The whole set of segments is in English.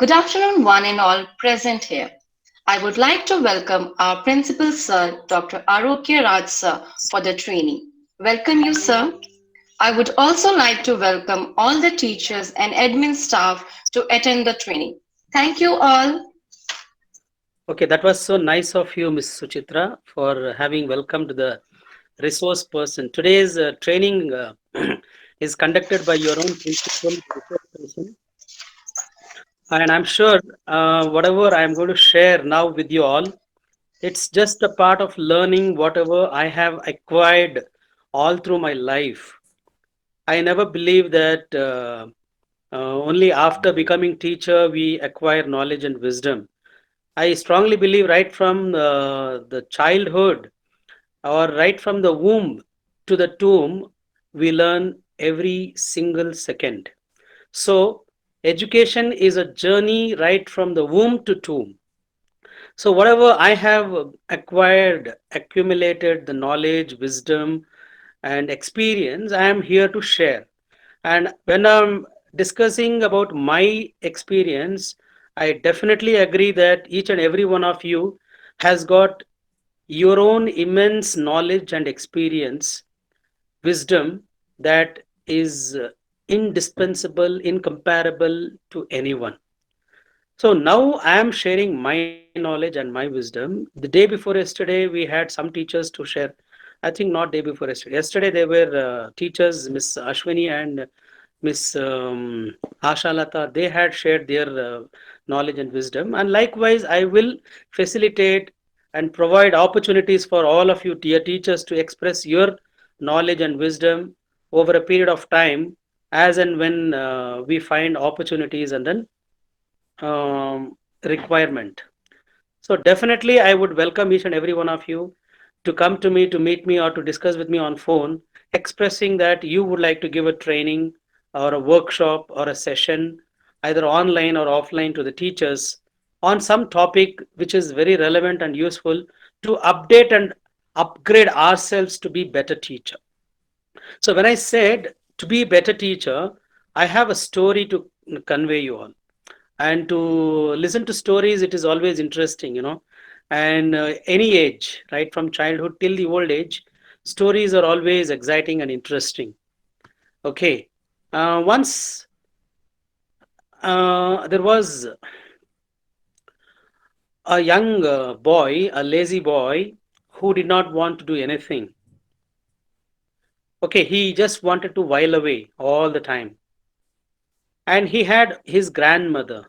Good afternoon, one and all present here. I would like to welcome our Principal Sir, Dr. Arokya Raj Sir, for the training. Welcome you, sir. I would also like to welcome all the teachers and admin staff to attend the training. Thank you all. Okay, that was so nice of you, Miss Suchitra, for having welcomed the resource person. Today's training is conducted by your own principal resource person, and I'm sure whatever I'm going to share now with you all, it's just a part of learning whatever I have acquired all through my life. I never believed that only after becoming teacher we acquire knowledge and wisdom. I strongly believe right from the childhood or right from the womb to the tomb, we learn every single second. So, education is a journey right from the womb to tomb. So, whatever I have acquired, accumulated the knowledge, wisdom, and experience, I am here to share. And when I'm discussing about my experience, I definitely agree that each and every one of you has got your own immense knowledge and experience, wisdom that is indispensable, incomparable to anyone. So now I am sharing my knowledge and my wisdom. The day before yesterday, we had some teachers to share. I think not day before yesterday. Yesterday there were teachers, Miss Ashwini and Miss Ashalata. They had shared their knowledge and wisdom, and likewise, I will facilitate and provide opportunities for all of you, dear teachers, to express your knowledge and wisdom over a period of time, as and when we find opportunities and then requirement. So definitely, I would welcome each and every one of you to come to me, to meet me, or to discuss with me on phone, expressing that you would like to give a training or a workshop or a session, either online or offline, to the teachers on some topic which is very relevant and useful to update and upgrade ourselves to be better teacher. So when I said to be better teacher, I have a story to convey you all, and to listen to stories, it is always interesting, and any age, right from childhood till the old age, stories are always exciting and interesting. Okay. Once there was a young boy, a lazy boy, who did not want to do anything. Okay, he just wanted to while away all the time, and he had his grandmother.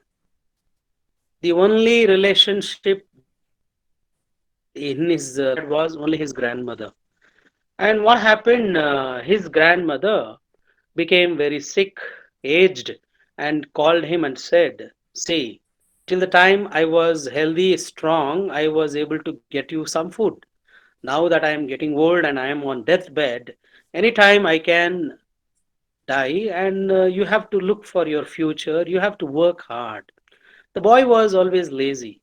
The only relationship in his had was only his grandmother. And what happened? His grandmother became very sick, aged, and called him and said, "See, till the time I was healthy, strong, I was able to get you some food. Now that I am getting old and I am on deathbed, anytime I can die, and you have to look for your future, you have to work hard." The boy was always lazy,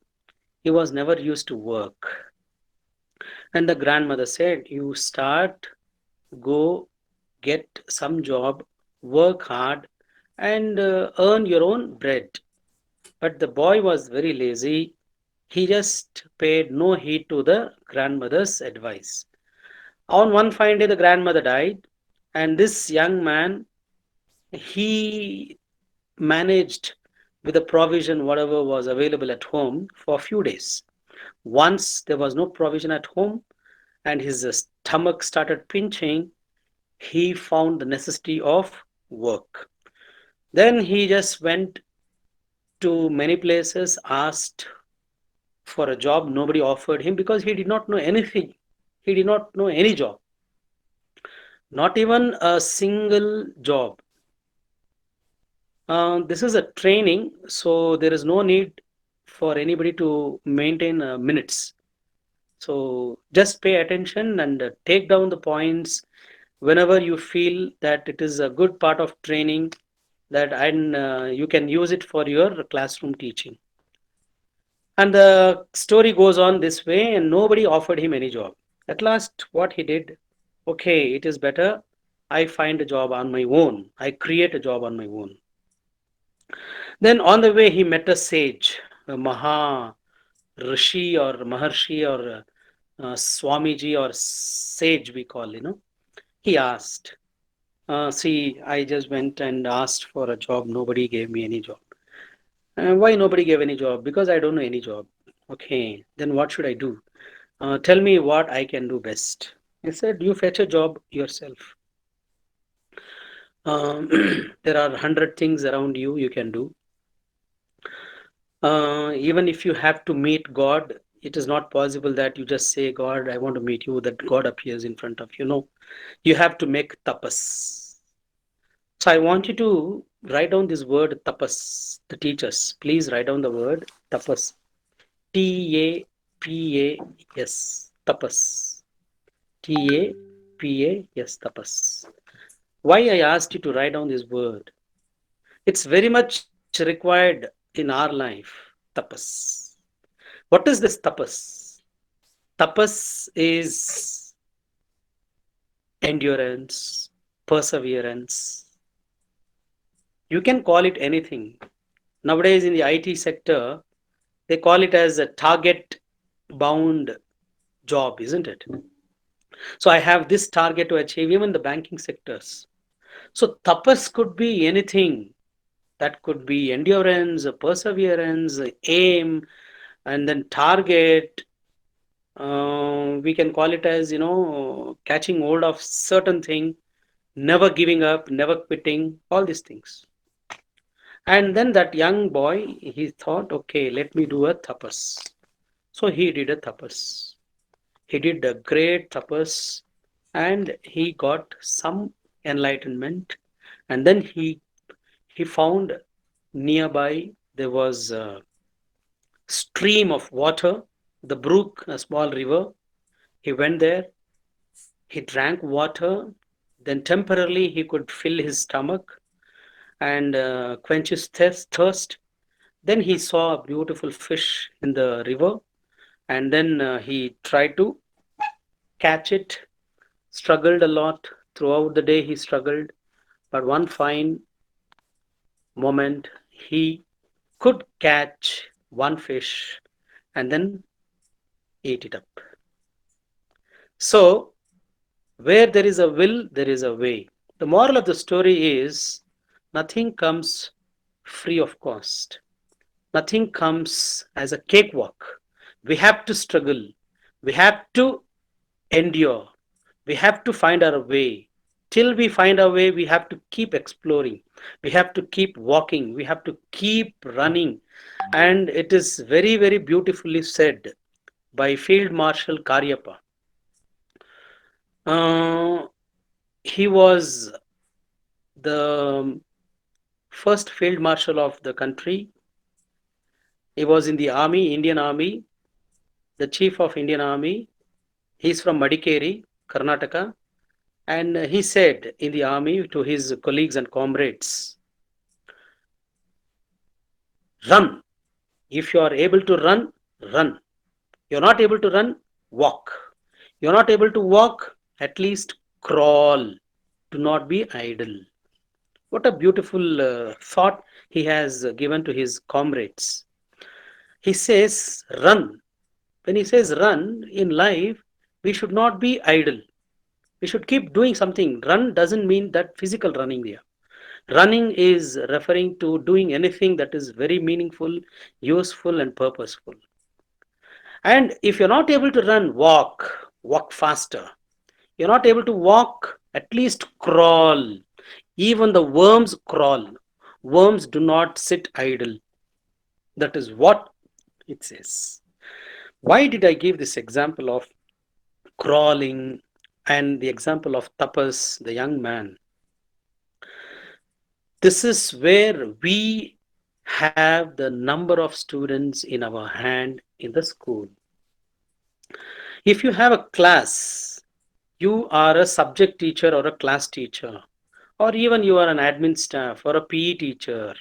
he was never used to work. And the grandmother said, "You start, go get some job, work hard, and earn your own bread." But the boy was very lazy. He just paid no heed to the grandmother's advice. On one fine day, the grandmother died, and this young man, he managed with the provision whatever was available at home for a few days. Once there was no provision at home and his stomach started pinching, he found the necessity of work. Then he just went to many places, asked for a job. Nobody offered him because he did not know anything. He did not know any job, not even a single job. This is a training, so there is no need for anybody to maintain minutes. So just pay attention and take down the points whenever you feel that it is a good part of training, that and you can use it for your classroom teaching. And the story goes on this way, and nobody offered him any job. At last, what he did, okay, it is better. I find a job on my own. I create a job on my own. Then on the way, he met a sage, a Maha Rishi or Maharshi or Swamiji or sage, we call, He asked, see, I just went and asked for a job. Nobody gave me any job. Why nobody gave any job? Because I don't know any job. Okay, then what should I do? Tell me what I can do best. I said, you fetch a job yourself. Um, there are 100 things around you you can do. Even if you have to meet God, it is not possible that you just say, God, I want to meet you, that God appears in front of you. No, you have to make tapas. So I want you to write down this word tapas. The teachers, please write down the word tapas. Tapas. Tapas. Tapas. Tapas. Why I asked you to write down this word? It's very much required in our life. Tapas. What is this tapas? Tapas is endurance, perseverance. You can call it anything. Nowadays, in the IT sector, they call it as a target bound job, isn't it? So I have this target to achieve, even the banking sectors. So tapas could be anything. That could be endurance, perseverance, aim, and then target. We can call it as, catching hold of certain thing, never giving up, never quitting, all these things. And then that young boy, he thought, okay, let me do a tapas. So he did a tapas. He did a great tapas and he got some enlightenment. And then he found nearby there was a stream of water, the brook, a small river. He went there, he drank water, then temporarily he could fill his stomach and quench his thirst. Then he saw a beautiful fish in the river, and then he tried to catch it, struggled a lot. Throughout the day, he struggled, but one fine moment, he could catch one fish and then ate it up. So, where there is a will, there is a way. The moral of the story is nothing comes free of cost. Nothing comes as a cakewalk. We have to struggle. We have to endure. We have to find our way. Till we find our way, we have to keep exploring. We have to keep walking. We have to keep running. And it is very, very beautifully said by Field Marshal Karyappa. Uh, he was the first field marshal of the country. He was in the army, Indian army, the chief of Indian army. He's from Madikeri, Karnataka. And he said in the army to his colleagues and comrades, run. If you are able to run, run. You're not able to run, walk. You're not able to walk, at least crawl. Do not be idle. What a beautiful thought he has given to his comrades. He says, run. When he says run in life, we should not be idle. We should keep doing something. Run doesn't mean that physical running there. Running is referring to doing anything that is very meaningful, useful, and purposeful. And if you're not able to run, walk. Walk faster. You're not able to walk, at least crawl. Even the worms crawl. Worms do not sit idle. That is what it says. Why did I give this example of crawling and the example of Tapas, the young man? This is where we have the number of students in our hand in the school. If you have a class, you are a subject teacher or a class teacher, or even you are an admin staff or a PE teacher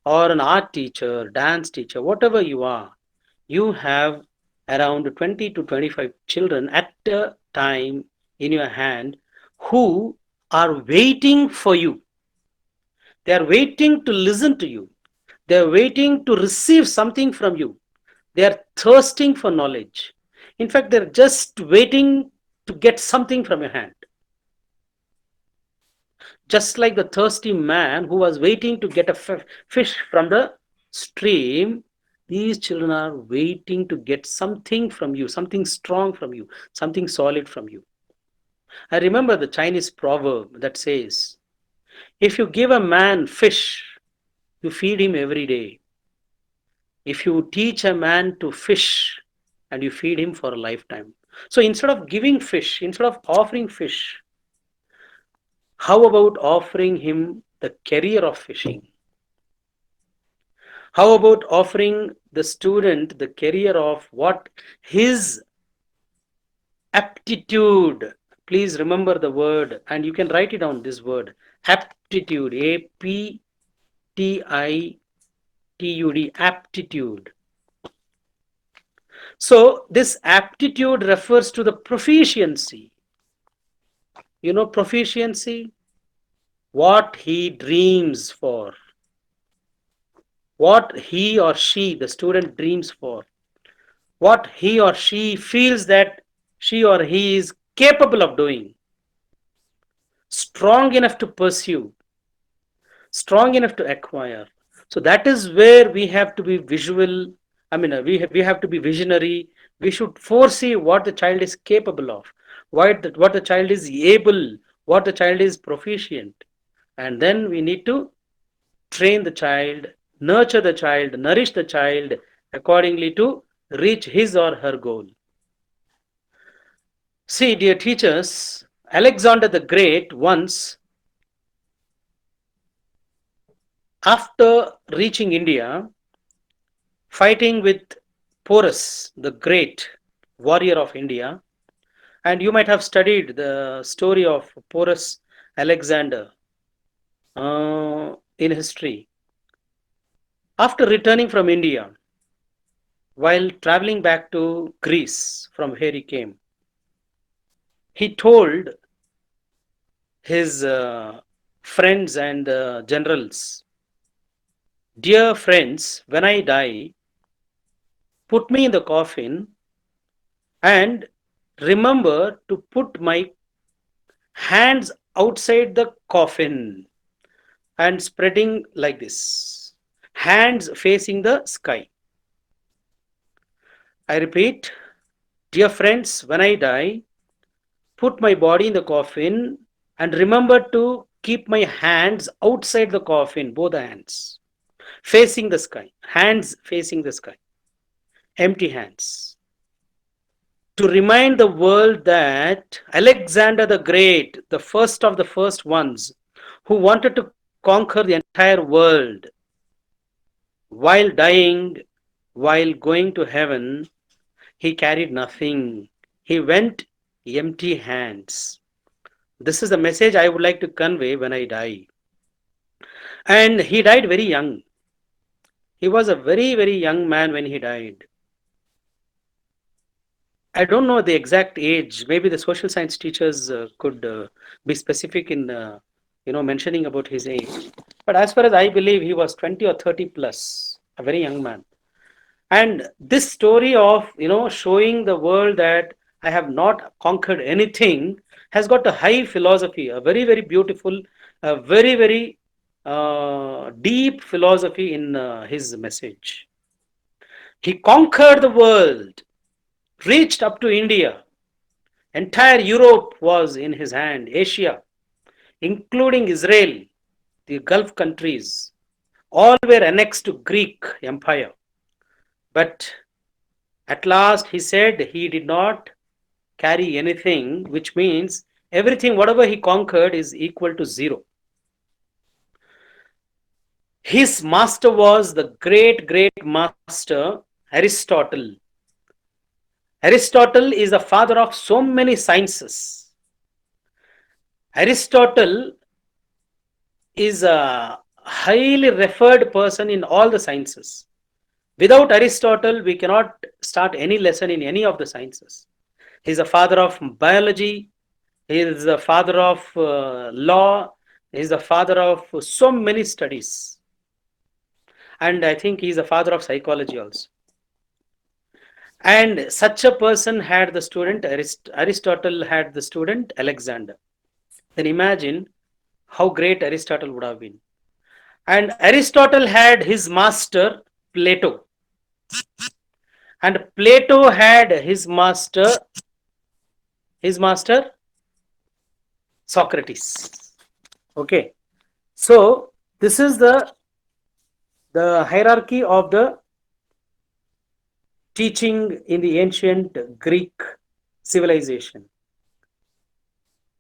or an art teacher, dance teacher, whatever you have around 20 to 25 children at a time in your hand who are waiting for you. They are waiting to listen to you. They're waiting to receive something from you. They are thirsting for knowledge. In fact, they're just waiting to get something from your hand. Just like the thirsty man who was waiting to get a fish from the stream, these children are waiting to get something from you, something strong from you, something solid from you. I remember the Chinese proverb that says, if you give a man fish, you feed him every day. If you teach a man to fish, and you feed him for a lifetime. So instead of giving fish, instead of offering fish, how about offering him the career of fishing? How about offering the student the career of what his aptitude? Please remember the word, and you can write it down, this word aptitude, APTITUD, aptitude. So this aptitude refers to the proficiency. You know, proficiency, what he dreams for, what he or she, the student, dreams for, what he or she feels that she or he is capable of doing, strong enough to pursue, strong enough to acquire. So that is where we have to be visual. I mean, we have to be visionary. We should foresee what the child is capable of, what the child is able, what the child is proficient. And then we need to train the child, nurture the child, nourish the child accordingly to reach his or her goal. See, dear teachers, Alexander the Great once, after reaching India, fighting with Porus, the great warrior of India, and you might have studied the story of Porus Alexander in history. After returning from India, while traveling back to Greece from where he came, he told his friends and generals, dear friends, when I die, put me in the coffin and remember to put my hands outside the coffin and spreading like this, hands facing the sky. I repeat, dear friends, when I die, put my body in the coffin and remember to keep my hands outside the coffin, both hands, facing the sky, hands facing the sky, empty hands. To remind the world that Alexander the Great, the first of the first ones who wanted to conquer the entire world, while dying, while going to heaven, he carried nothing. He went empty hands. This is the message I would like to convey when I die. And he died very young. He was a very, very young man when he died. I don't know the exact age. Maybe the social science teachers could be specific in mentioning about his age. But as far as I believe, he was 20 or 30 plus, a very young man. And this story of showing the world that I have not conquered anything has got a high philosophy, a very, very beautiful, a very, very deep philosophy in his message. He conquered the world, reached up to India. Entire Europe was in his hand, Asia, including Israel, the Gulf countries, all were annexed to Greek Empire. But at last he said he did not carry anything, which means everything, whatever he conquered, is equal to zero. His master was the great, great master Aristotle. Aristotle is the father of so many sciences. Aristotle is a highly referred person in all the sciences. Without Aristotle, we cannot start any lesson in any of the sciences. He is the father of biology. He is the father of law. He is the father of so many studies. and I think he's a father of psychology also. And such a person had the student Aristotle had the student Alexander. Then imagine how great Aristotle would have been. And Aristotle had his master Plato, and Plato had his master Socrates. Okay, so this is the hierarchy of the teaching in the ancient Greek civilization.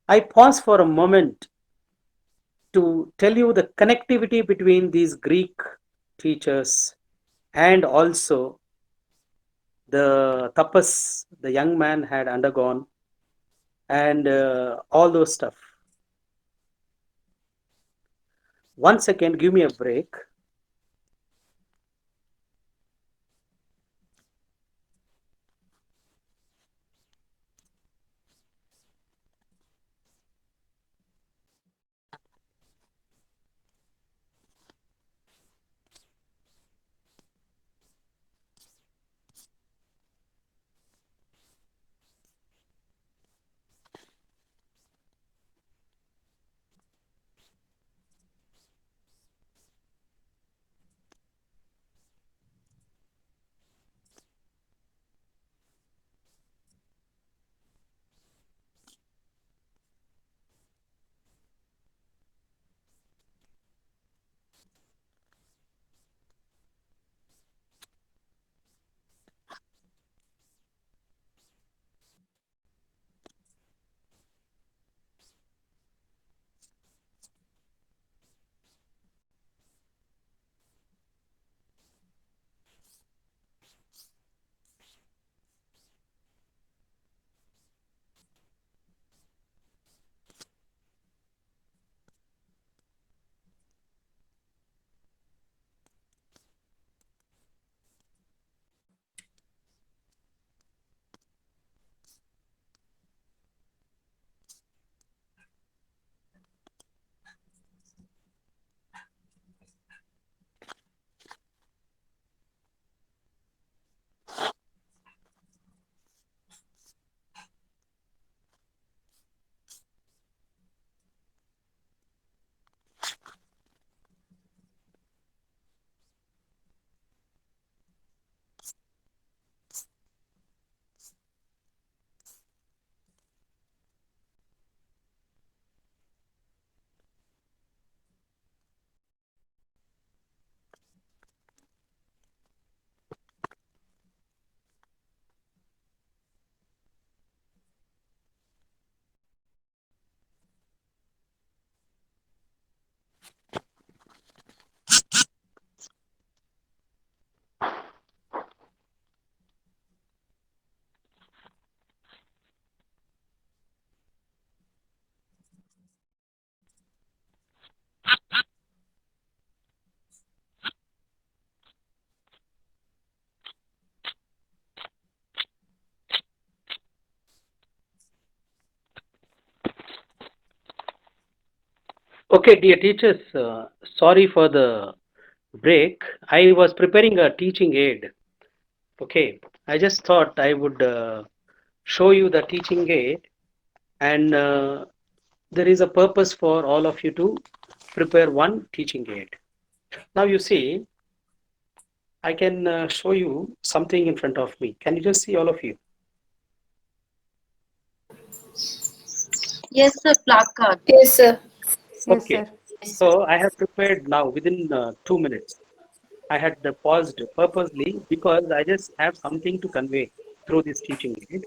I pause for a moment to tell you the connectivity between these Greek teachers and also the tapas the young man had undergone, and all those stuff. One second, give me a break. Okay, dear teachers, sorry for the break. I was preparing a teaching aid. Okay, I just thought I would show you the teaching aid, and there is a purpose for all of you to prepare one teaching aid. Now, you see, I can show you something in front of me. Can you just see, all of you? Yes, sir, placard. Yes, sir. Yes, Okay, sir. so I have prepared now within 2 minutes. I had paused purposely because I just have something to convey through this teaching aid.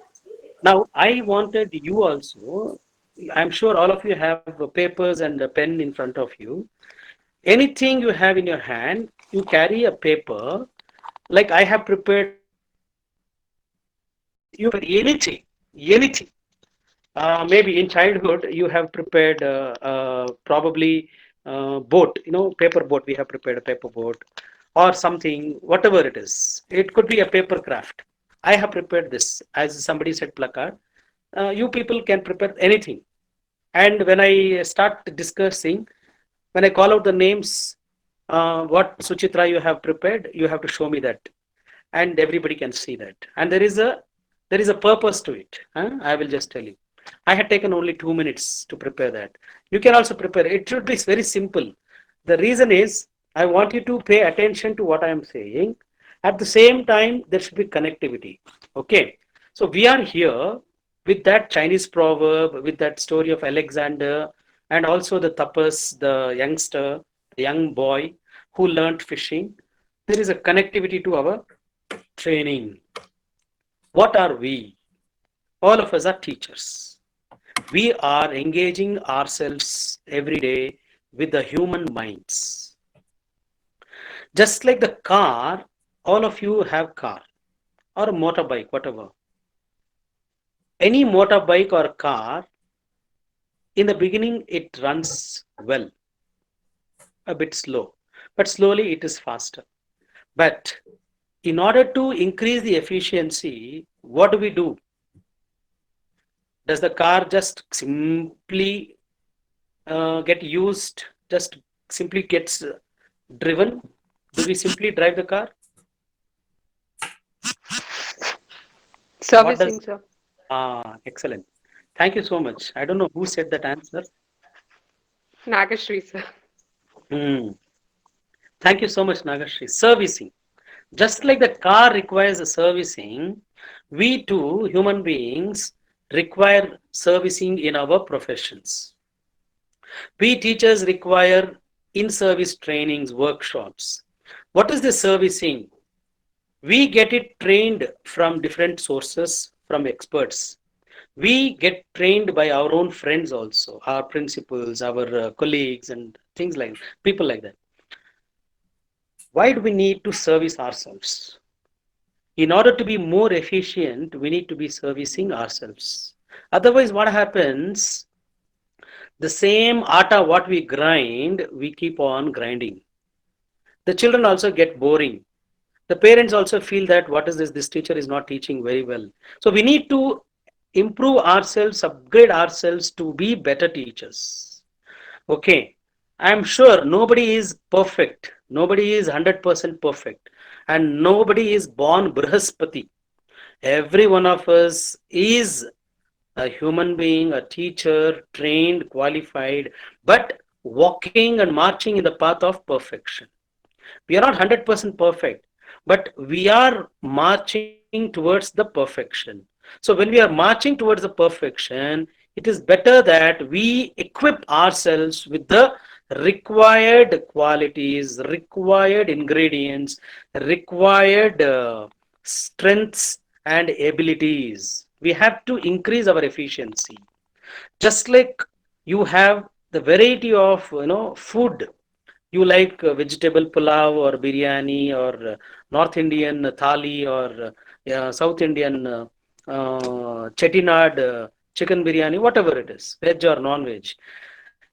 Now, I wanted you also, I'm sure all of you have papers and a pen in front of you. Anything you have in your hand, you carry a paper. Like I have prepared something, you prepare anything. Maybe in childhood, you have prepared probably boat, paper boat. We have prepared a paper boat or something, whatever it is. It could be a paper craft. I have prepared this, as somebody said, placard. You people can prepare anything. And when I start discussing, when I call out the names, what Suchitra you have prepared, you have to show me that, and everybody can see that. And there is a purpose to it. I will just tell you. I had taken only 2 minutes to prepare that. You can also prepare. It should be very simple. The reason is I want you to pay attention to what I am saying. At the same time, there should be connectivity. Okay. So we are here with that Chinese proverb, with that story of Alexander, and also the tapas, the youngster, the young boy who learned fishing. There is a connectivity to our training. What are we? All of us are teachers. We are engaging ourselves every day with the human minds. Just like the car, all of you have car or a motorbike, whatever. Any motorbike or car, in the beginning it runs well, a bit slow, but slowly it is faster. But in order to increase the efficiency, what do we do? Does the car just simply get used, just simply gets driven? Do we simply drive the car? What does? Servicing, sir. Excellent. Thank you so much. I don't know who said that answer. Nagashri, sir. Hmm. Thank you so much, Nagashri. Servicing. Just like the car requires a servicing, we too, human beings, require servicing in our professions. We teachers require in-service trainings, workshops. What is the servicing? We get it trained from different sources, from experts. We get trained by our own friends also, our principals, our colleagues, and things like people like that. Why do we need to service ourselves? In order to be more efficient, we need to be servicing ourselves. Otherwise, what happens? The same atta what we grind, we keep on grinding. The children also get boring. The parents also feel that what is this? This teacher is not teaching very well. So we need to improve ourselves, upgrade ourselves to be better teachers. Okay. I'm sure nobody is perfect. Nobody is 100% perfect. And nobody is born Brihaspati. Every one of us is a human being, a teacher, trained, qualified, but walking and marching in the path of perfection. We are not 100% perfect, but we are marching towards the perfection. So when we are marching towards the perfection, it is better that we equip ourselves with the required qualities, required ingredients, required strengths and abilities. We have to increase our efficiency. Just like you have the variety of food, you like vegetable pulao or biryani or North Indian thali or South Indian chettinad chicken biryani, whatever it is, veg or non-veg.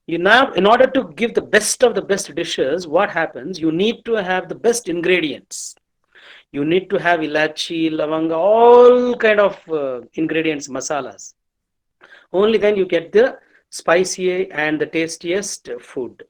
You now, in order to give the best of the best dishes, what happens? You need to have the best ingredients. You need to have ilachi, lavanga, all kind of ingredients, masalas. Only then you get the spicy and the tastiest food.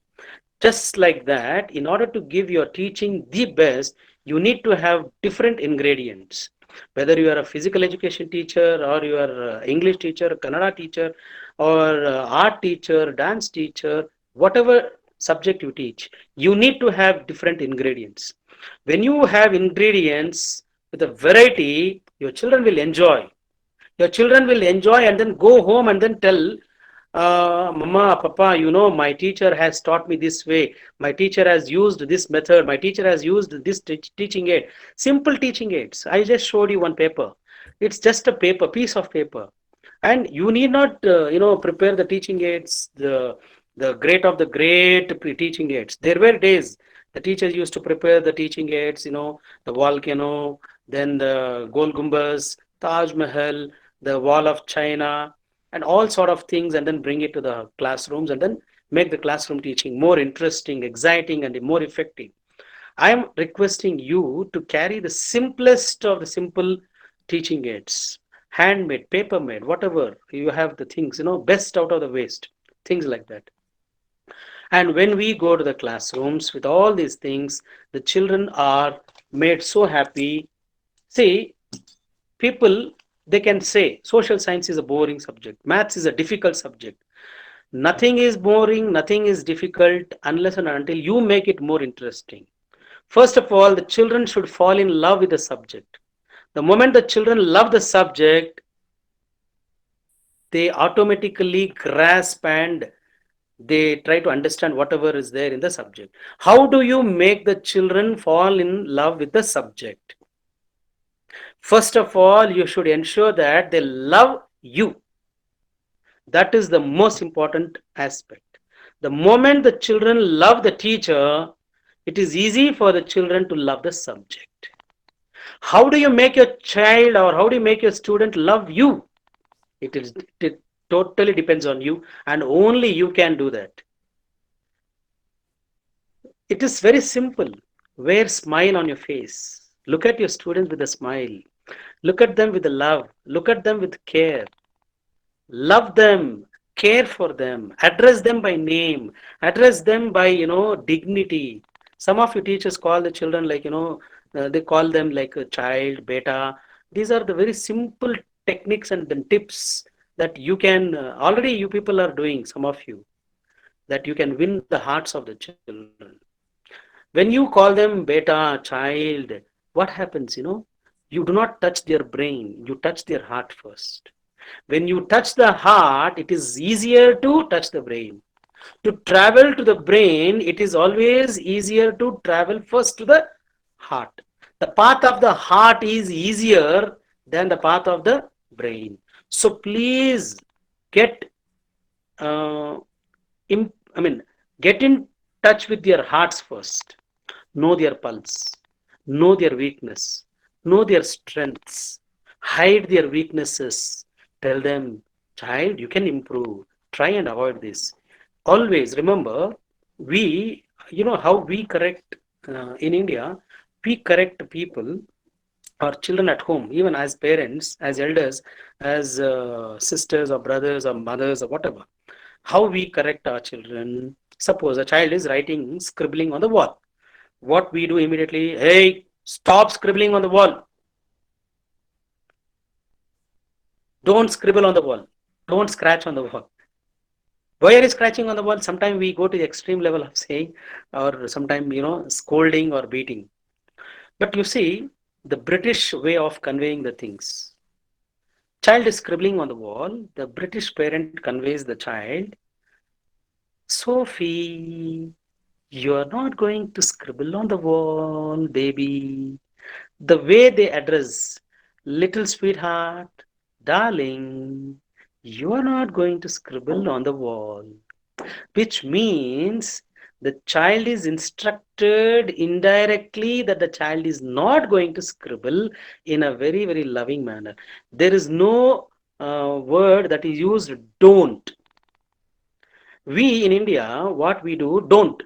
Just like that, in order to give your teaching the best, you need to have different ingredients. Whether you are a physical education teacher or you are English teacher, Kannada teacher, or art teacher, dance teacher, whatever subject you teach, you need to have different ingredients. When you have ingredients with a variety, your children will enjoy. Your children will enjoy and then go home and then tell, Mama, Papa, my teacher has taught me this way. My teacher has used this method. My teacher has used this teaching aid. Simple teaching aids. I just showed you one paper. It's just a paper, piece of paper. And you need not, prepare the teaching aids, the great of the great teaching aids. There were days the teachers used to prepare the teaching aids, the volcano, then the Gol Gumbaz, Taj Mahal, the Wall of China, and all sort of things, and then bring it to the classrooms and then make the classroom teaching more interesting, exciting, and more effective. I am requesting you to carry the simplest of the simple teaching aids, handmade, paper made, whatever you have the things, best out of the waste, things like that. And when we go to the classrooms with all these things, the children are made so happy. See, people, they can say social science is a boring subject, maths is a difficult subject. Nothing is boring, nothing is difficult unless and until you make it more interesting. First of all, the children should fall in love with the subject. The moment the children love the subject, they automatically grasp and they try to understand whatever is there in the subject. How do you make the children fall in love with the subject? First of all, you should ensure that they love you. That is the most important aspect. The moment the children love the teacher, it is easy for the children to love the subject. How do you make your child or how do you make your student love you? It totally depends on you, and only you can do that. It is very simple. Wear smile on your face. Look at your students with a smile. Look at them with a love. Look at them with care. Love them. Care for them. Address them by name. Address them by, dignity. Some of you teachers call the children like, they call them like a child, beta. These are the very simple techniques and then tips that you can, already you people are doing, some of you, that you can win the hearts of the children. When you call them beta, child, what happens, You do not touch their brain, you touch their heart first. When you touch the heart, it is easier to touch the brain. To travel to the brain, it is always easier to travel first to the heart. The path of the heart is easier than the path of the brain. So please get, uh, I mean, get in touch with their hearts first. Know their pulse, know their weakness, know their strengths, hide their weaknesses. Tell them, child, you can improve. Try and avoid this. Always remember, we, how we correct in India, we correct people or children at home, even as parents, as elders, as sisters or brothers or mothers or whatever. How we correct our children. Suppose a child is writing, scribbling on the wall. What we do immediately, hey, stop scribbling on the wall. Don't scribble on the wall. Don't scratch on the wall. Why are you scratching on the wall? Sometimes we go to the extreme level of saying, or sometimes, scolding or beating. But you see, the British way of conveying the things. Child is scribbling on the wall. The British parent conveys the child, Sophie, you are not going to scribble on the wall, baby. The way they address, little sweetheart, darling, you are not going to scribble on the wall, which means the child is instructed indirectly that the child is not going to scribble in a very, very loving manner. There is no word that is used, don't. We in India, what we do, don't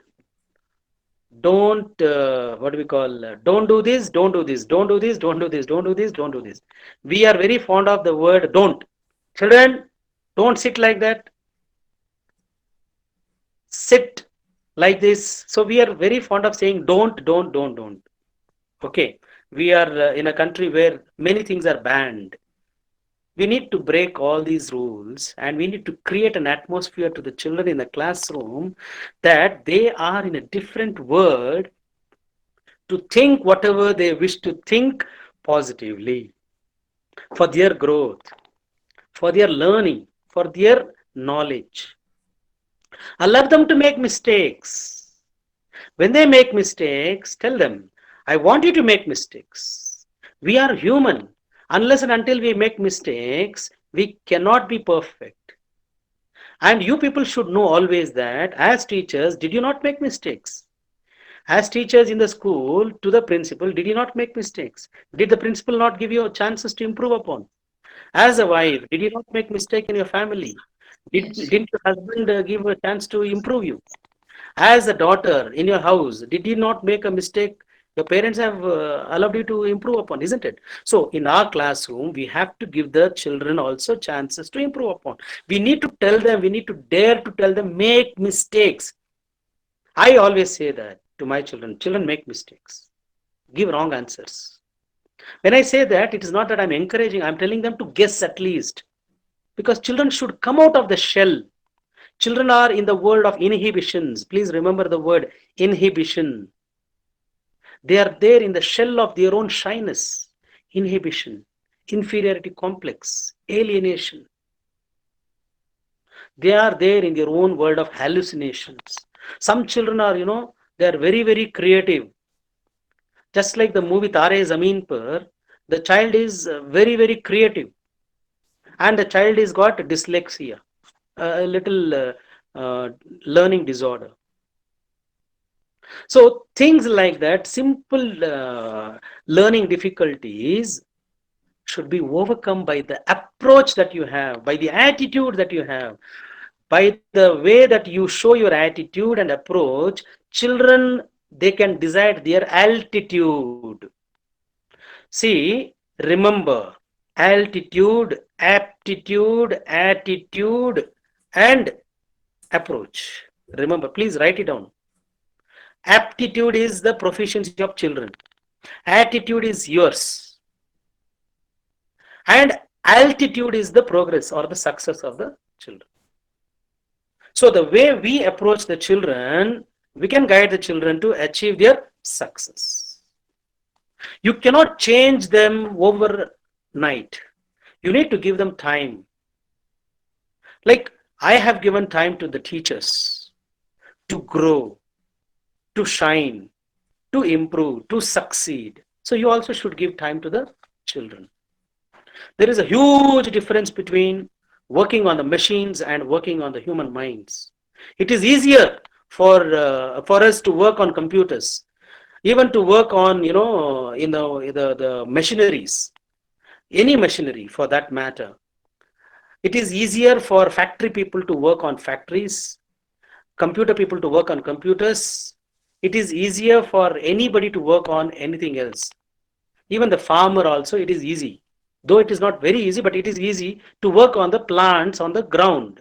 what do we call don't do this, don't do this, don't do this, don't do this, don't do this, don't do this. We are very fond of the word don't. Children, don't sit like that, sit like this. So we are very fond of saying don't. Okay, we are in a country where many things are banned. We need to break all these rules and we need to create an atmosphere to the children in the classroom that they are in a different world to think whatever they wish to think positively for their growth, for their learning, for their knowledge. Allow them to make mistakes. When they make mistakes, tell them, I want you to make mistakes. We are human. Unless and until we make mistakes, we cannot be perfect. And you people should know always that as teachers, did you not make mistakes? As teachers in the school, to the principal, did you not make mistakes? Did the principal not give you chances to improve upon? As a wife, did you not make mistake in your family? Yes. Didn't your husband give a chance to improve you? As a daughter in your house, did you not make a mistake? Your parents have allowed you to improve upon, isn't it? So in our classroom, we have to give the children also chances to improve upon. We need to tell them, we need to dare to tell them, make mistakes. I always say that to my children. Children make mistakes, give wrong answers. When I say that, it is not that I'm encouraging, I'm telling them to guess at least. Because children should come out of the shell. Children are in the world of inhibitions. Please remember the word inhibition. They are there in the shell of their own shyness, inhibition, inferiority complex, alienation. They are there in their own world of hallucinations. Some children are, they are very, very creative. Just like the movie Tare Zameen Par, the child is very, very creative. And the child is got dyslexia, a little learning disorder. So things like that, simple learning difficulties should be overcome by the approach that you have, by the attitude that you have, by the way that you show your attitude and approach. Children, they can decide their altitude. See, remember, altitude, aptitude, attitude, and approach. Remember, please write it down. Aptitude is the proficiency of children. Attitude is yours. And altitude is the progress or the success of the children. So the way we approach the children, we can guide the children to achieve their success. You cannot change them overnight. You need to give them time. Like I have given time to the teachers to grow, to shine, to improve, to succeed. So you also should give time to the children. There is a huge difference between working on the machines and working on the human minds. It is easier for us to work on computers, even to work on in the machineries, any machinery for that matter. It is easier for factory people to work on factories, computer people to work on computers. It is easier for anybody to work on anything else. Even the farmer also, it is easy. Though it is not very easy, but it is easy to work on the plants on the ground.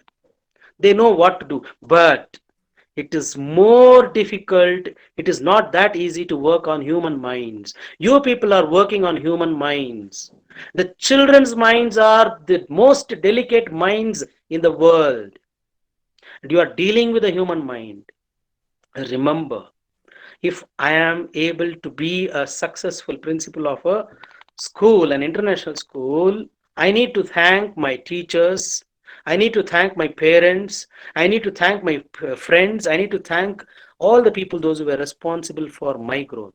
They know what to do. But it is more difficult. It is not that easy to work on human minds. You people are working on human minds. The children's minds are the most delicate minds in the world. And you are dealing with the human mind. Remember, if I am able to be a successful principal of a school, an international school, I need to thank my teachers. I need to thank my parents. I need to thank my friends. I need to thank all the people, those who were responsible for my growth.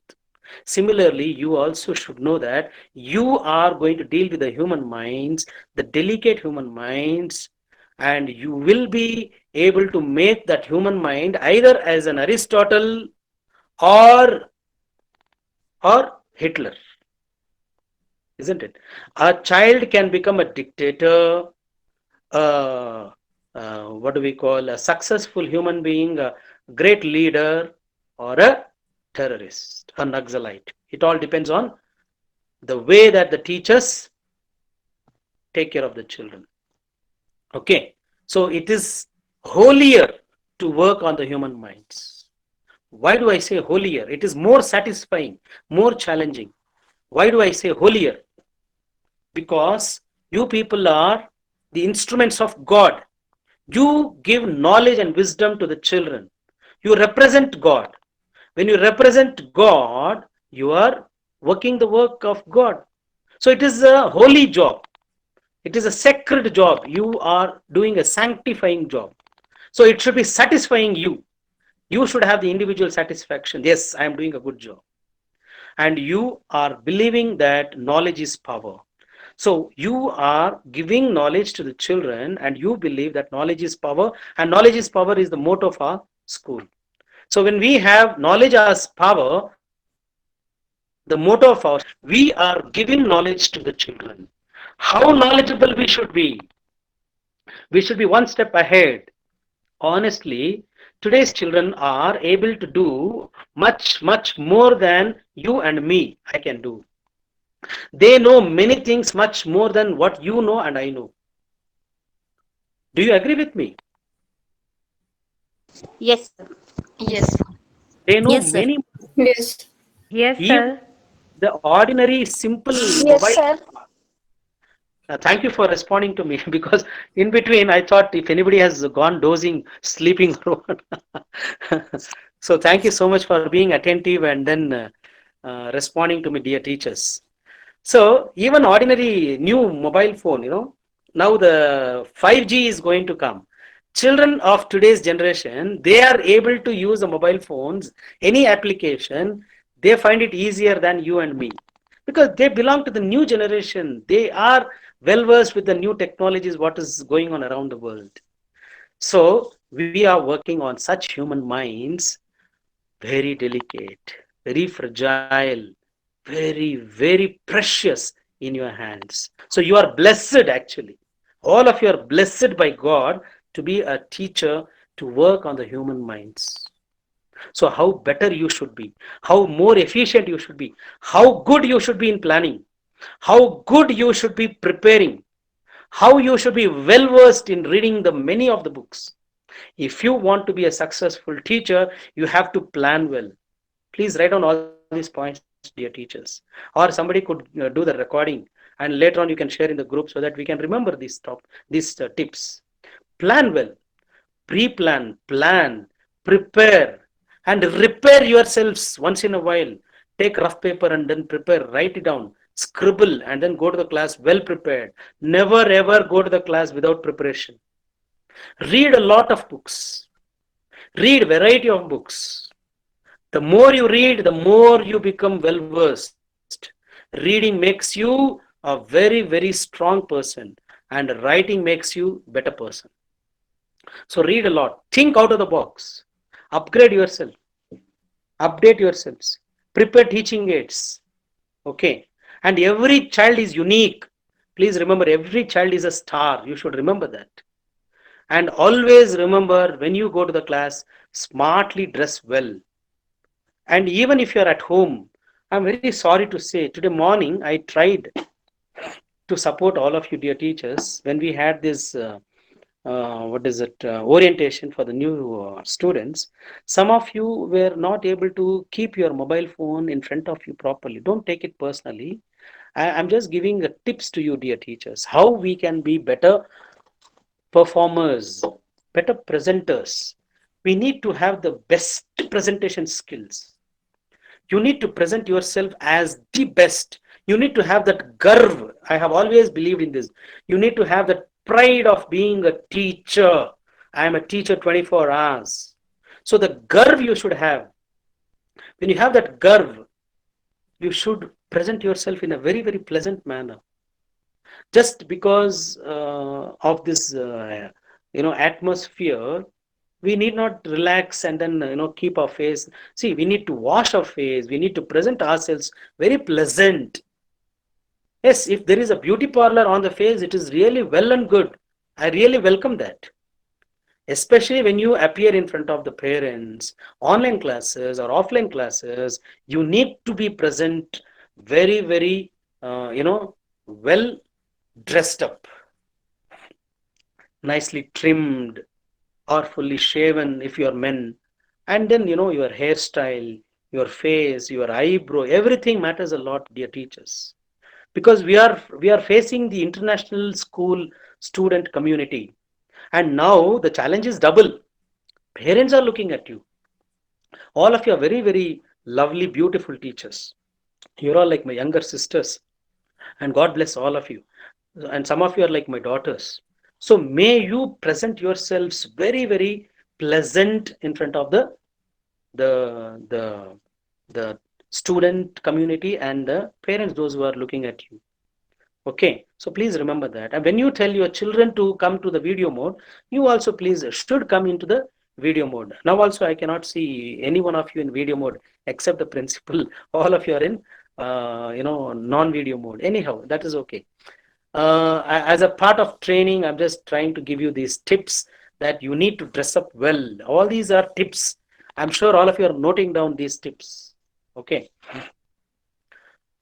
Similarly, you also should know that you are going to deal with the human minds, the delicate human minds, and you will be able to make that human mind either as an Aristotle or Hitler, isn't it? A child can become a dictator, what do we call, a successful human being, a great leader, or a terrorist, a Naxalite. It all depends on the way that the teachers take care of the children. Okay, so it is holier to work on the human minds. Why do I say holier? It is more satisfying, more challenging. Why do I say holier? Because you people are the instruments of God. You give knowledge and wisdom to the children. You represent God. When you represent God, you are working the work of God. So it is a holy job. It is a sacred job. You are doing a sanctifying job. So it should be satisfying you. You should have the individual satisfaction. Yes, I am doing a good job. And you are believing that knowledge is power. So you are giving knowledge to the children and you believe that knowledge is power, and knowledge is power is the motto of our school. So when we have knowledge as power, the motto of our, we are giving knowledge to the children. How knowledgeable we should be? We should be one step ahead. Honestly, today's children are able to do much, much more than you and me I can do. They know many things much more than what you know and I know. Do you agree with me? Yes, sir. Yes. They know Yes, sir. many, Yes. Yes, even sir. the ordinary simple Yes, mobile. sir. Thank you for responding to me because in between I thought if anybody has gone dozing, sleeping. So thank you so much for being attentive and then responding to me, dear teachers. So even ordinary new mobile phone, now the 5G is going to come. Children of today's generation, they are able to use the mobile phones, any application, they find it easier than you and me because they belong to the new generation. They are well versed with the new technologies, what is going on around the world. So we are working on such human minds, very delicate, very fragile, very, very precious in your hands. So you are blessed actually. All of you are blessed by God to be a teacher to work on the human minds. So how better you should be, how more efficient you should be, how good you should be in planning, how good you should be preparing, how you should be well versed in reading the many of the books. If you want to be a successful teacher, you have to plan well. Please write down all these points, dear teachers. Or somebody could do the recording and later on you can share in the group so that we can remember these tips. Plan well, pre-plan, plan, prepare, and repair yourselves once in a while. Take rough paper and then prepare, write it down, scribble, and then go to the class well prepared. Never ever go to the class without preparation. Read a lot of books. Read variety of books. The more you read, the more you become well versed. Reading makes you a very, very strong person, and writing makes you better person. So read a lot. Think out of the box. Upgrade yourself. Update yourselves. Prepare teaching aids. Okay. And every child is unique. Please remember, every child is a star. You should remember that. And always remember when you go to the class, smartly dress well. And even if you're at home, I'm very sorry to say, today morning I tried to support all of you, dear teachers, when we had this orientation for the new students. Some of you were not able to keep your mobile phone in front of you properly. Don't take it personally. I'm just giving tips to you, dear teachers, how we can be better performers, better presenters. We need to have the best presentation skills. You need to present yourself as the best. You need to have that garv. I have always believed in this. You need to have that pride of being a teacher. I am a teacher 24 hours. So the garv you should have. When you have that garv, you should present yourself in a very, very pleasant manner. Just because of this, atmosphere, we need not relax and then keep our face. See, we need to wash our face. We need to present ourselves very pleasant. Yes, if there is a beauty parlor on the face, it is really well and good. I really welcome that. Especially when you appear in front of the parents, online classes or offline classes, you need to be present very, very, well dressed up, nicely trimmed, or fully shaven if you are men. And then, your hairstyle, your face, your eyebrow, everything matters a lot, dear teachers. Because we are facing the international school student community. And now the challenge is double. Parents are looking at you. All of you are very, very lovely, beautiful teachers. You're all like my younger sisters. And God bless all of you. And some of you are like my daughters. So may you present yourselves very, very pleasant in front of the the the student community and the parents, those who are looking at you. Okay, so please remember that. And when you tell your children to come to the video mode, you also please should come into the video mode. Now also I cannot see any one of you in video mode except the principal. All of you are in non-video mode. Anyhow, that is okay. As a part of training, I'm just trying to give you these tips that you need to dress up well. All these are tips. I'm sure all of you are noting down these tips. Okay.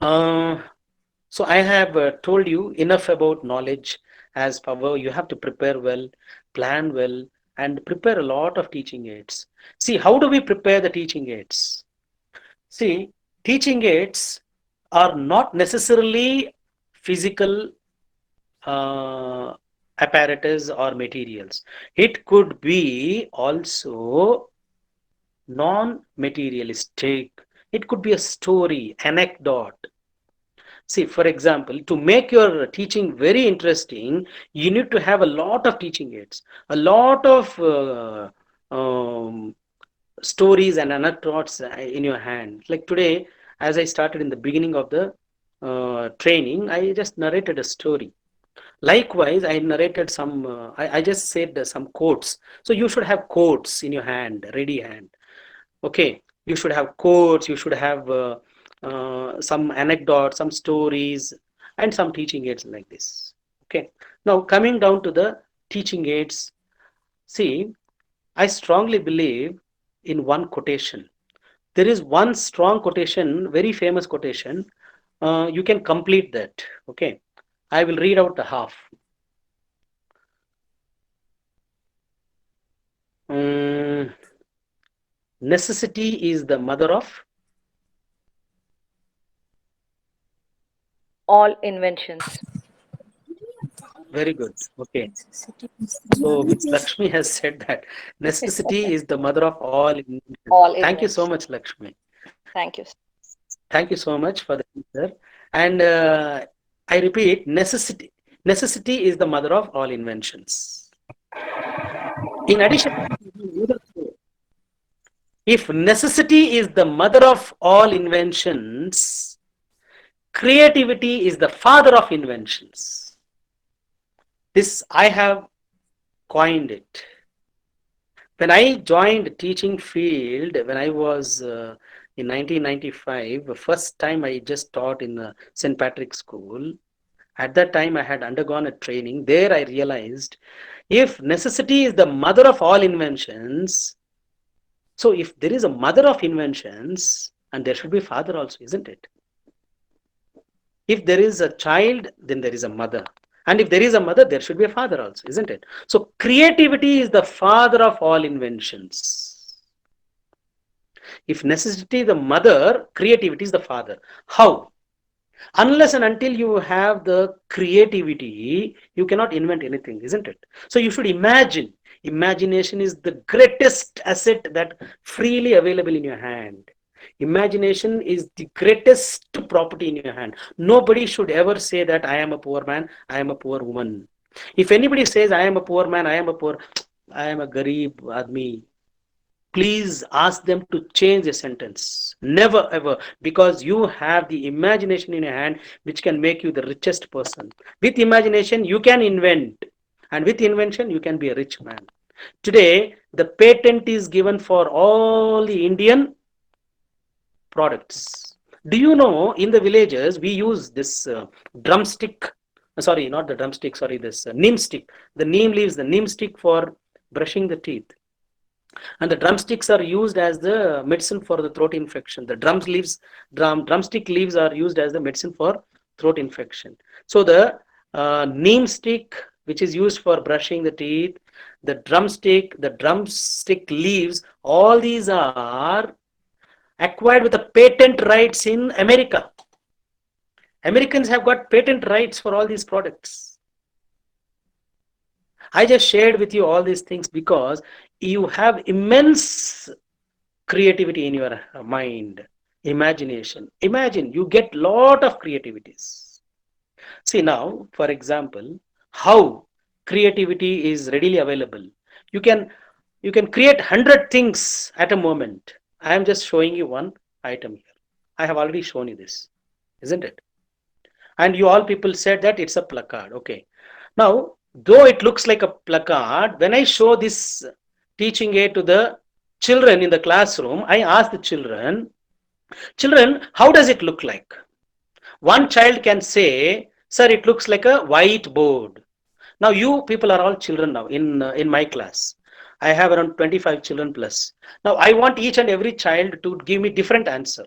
So I have told you enough about knowledge as power. You have to prepare well, plan well, and prepare a lot of teaching aids. See, how do we prepare the teaching aids? See, teaching aids are not necessarily physical uh, apparatus or materials. It could be also non-materialistic. It could be a story, anecdote. See, for example, to make your teaching very interesting, you need to have a lot of teaching aids, a lot of stories and anecdotes in your hand. Like today, as I started in the beginning of the training, I just narrated a story. Likewise, I narrated some, I just said some quotes. So you should have quotes in your hand, ready hand. Okay, you should have quotes, you should have some anecdotes, some stories, and some teaching aids like this. Okay, now coming down to the teaching aids, see, I strongly believe in one quotation. There is one strong quotation, very famous quotation. You can complete that. Okay, I will read out the half. Mm, necessity is the mother of. All inventions. Very good. Okay. So Ms. Lakshmi has said that necessity is the mother of all inventions. All Thank you so inventions. much, Lakshmi. Thank you. Thank you so much for the answer. And I repeat, necessity is the mother of all inventions. In addition, if necessity is the mother of all inventions, creativity is the father of inventions. This I have coined it. When I joined teaching field, when I was in 1995, the first time I just taught in St. Patrick's School. At that time, I had undergone a training. There I realized if necessity is the mother of all inventions, so if there is a mother of inventions, and there should be father also, isn't it? If there is a child, then there is a mother. And if there is a mother, there should be a father also, isn't it? So creativity is the father of all inventions. If necessity is the mother, creativity is the father. How? Unless and until you have the creativity, you cannot invent anything, isn't it? So you should imagine. Imagination is the greatest asset that freely available in your hand. Imagination is the greatest property in your hand. Nobody should ever say that I am a poor man, I am a poor woman. If anybody says I am a poor man, I am a garib admi, please ask them to change the sentence. Never ever, because you have the imagination in your hand which can make you the richest person. With imagination, you can invent, and with invention, you can be a rich man. Today, the patent is given for all the Indian products. Do you know in the villages we use this drumstick? Sorry, not the drumstick, sorry, this neem stick. The neem leaves, the neem stick for brushing the teeth. And the drumsticks are used as the medicine for the throat infection. The drumstick leaves are used as the medicine for throat infection. So the neem stick, which is used for brushing the teeth, the drumstick leaves, all these are acquired with the patent rights in America. Americans have got patent rights for all these products. I just shared with you all these things because you have immense creativity in your mind, imagination. Imagine you get lot of creativities. See now, for example, how creativity is readily available. You can create 100 things at a moment. I am just showing you one item here. I have already shown you this, isn't it? And you all people said that it's a placard. Okay. Now, though it looks like a placard, when I show this teaching aid to the children in the classroom, I ask the children, how does it look like? One child can say, sir, it looks like a whiteboard. Now, you people are all children now in my class. I have around 25 children plus. Now, I want each and every child to give me different answer.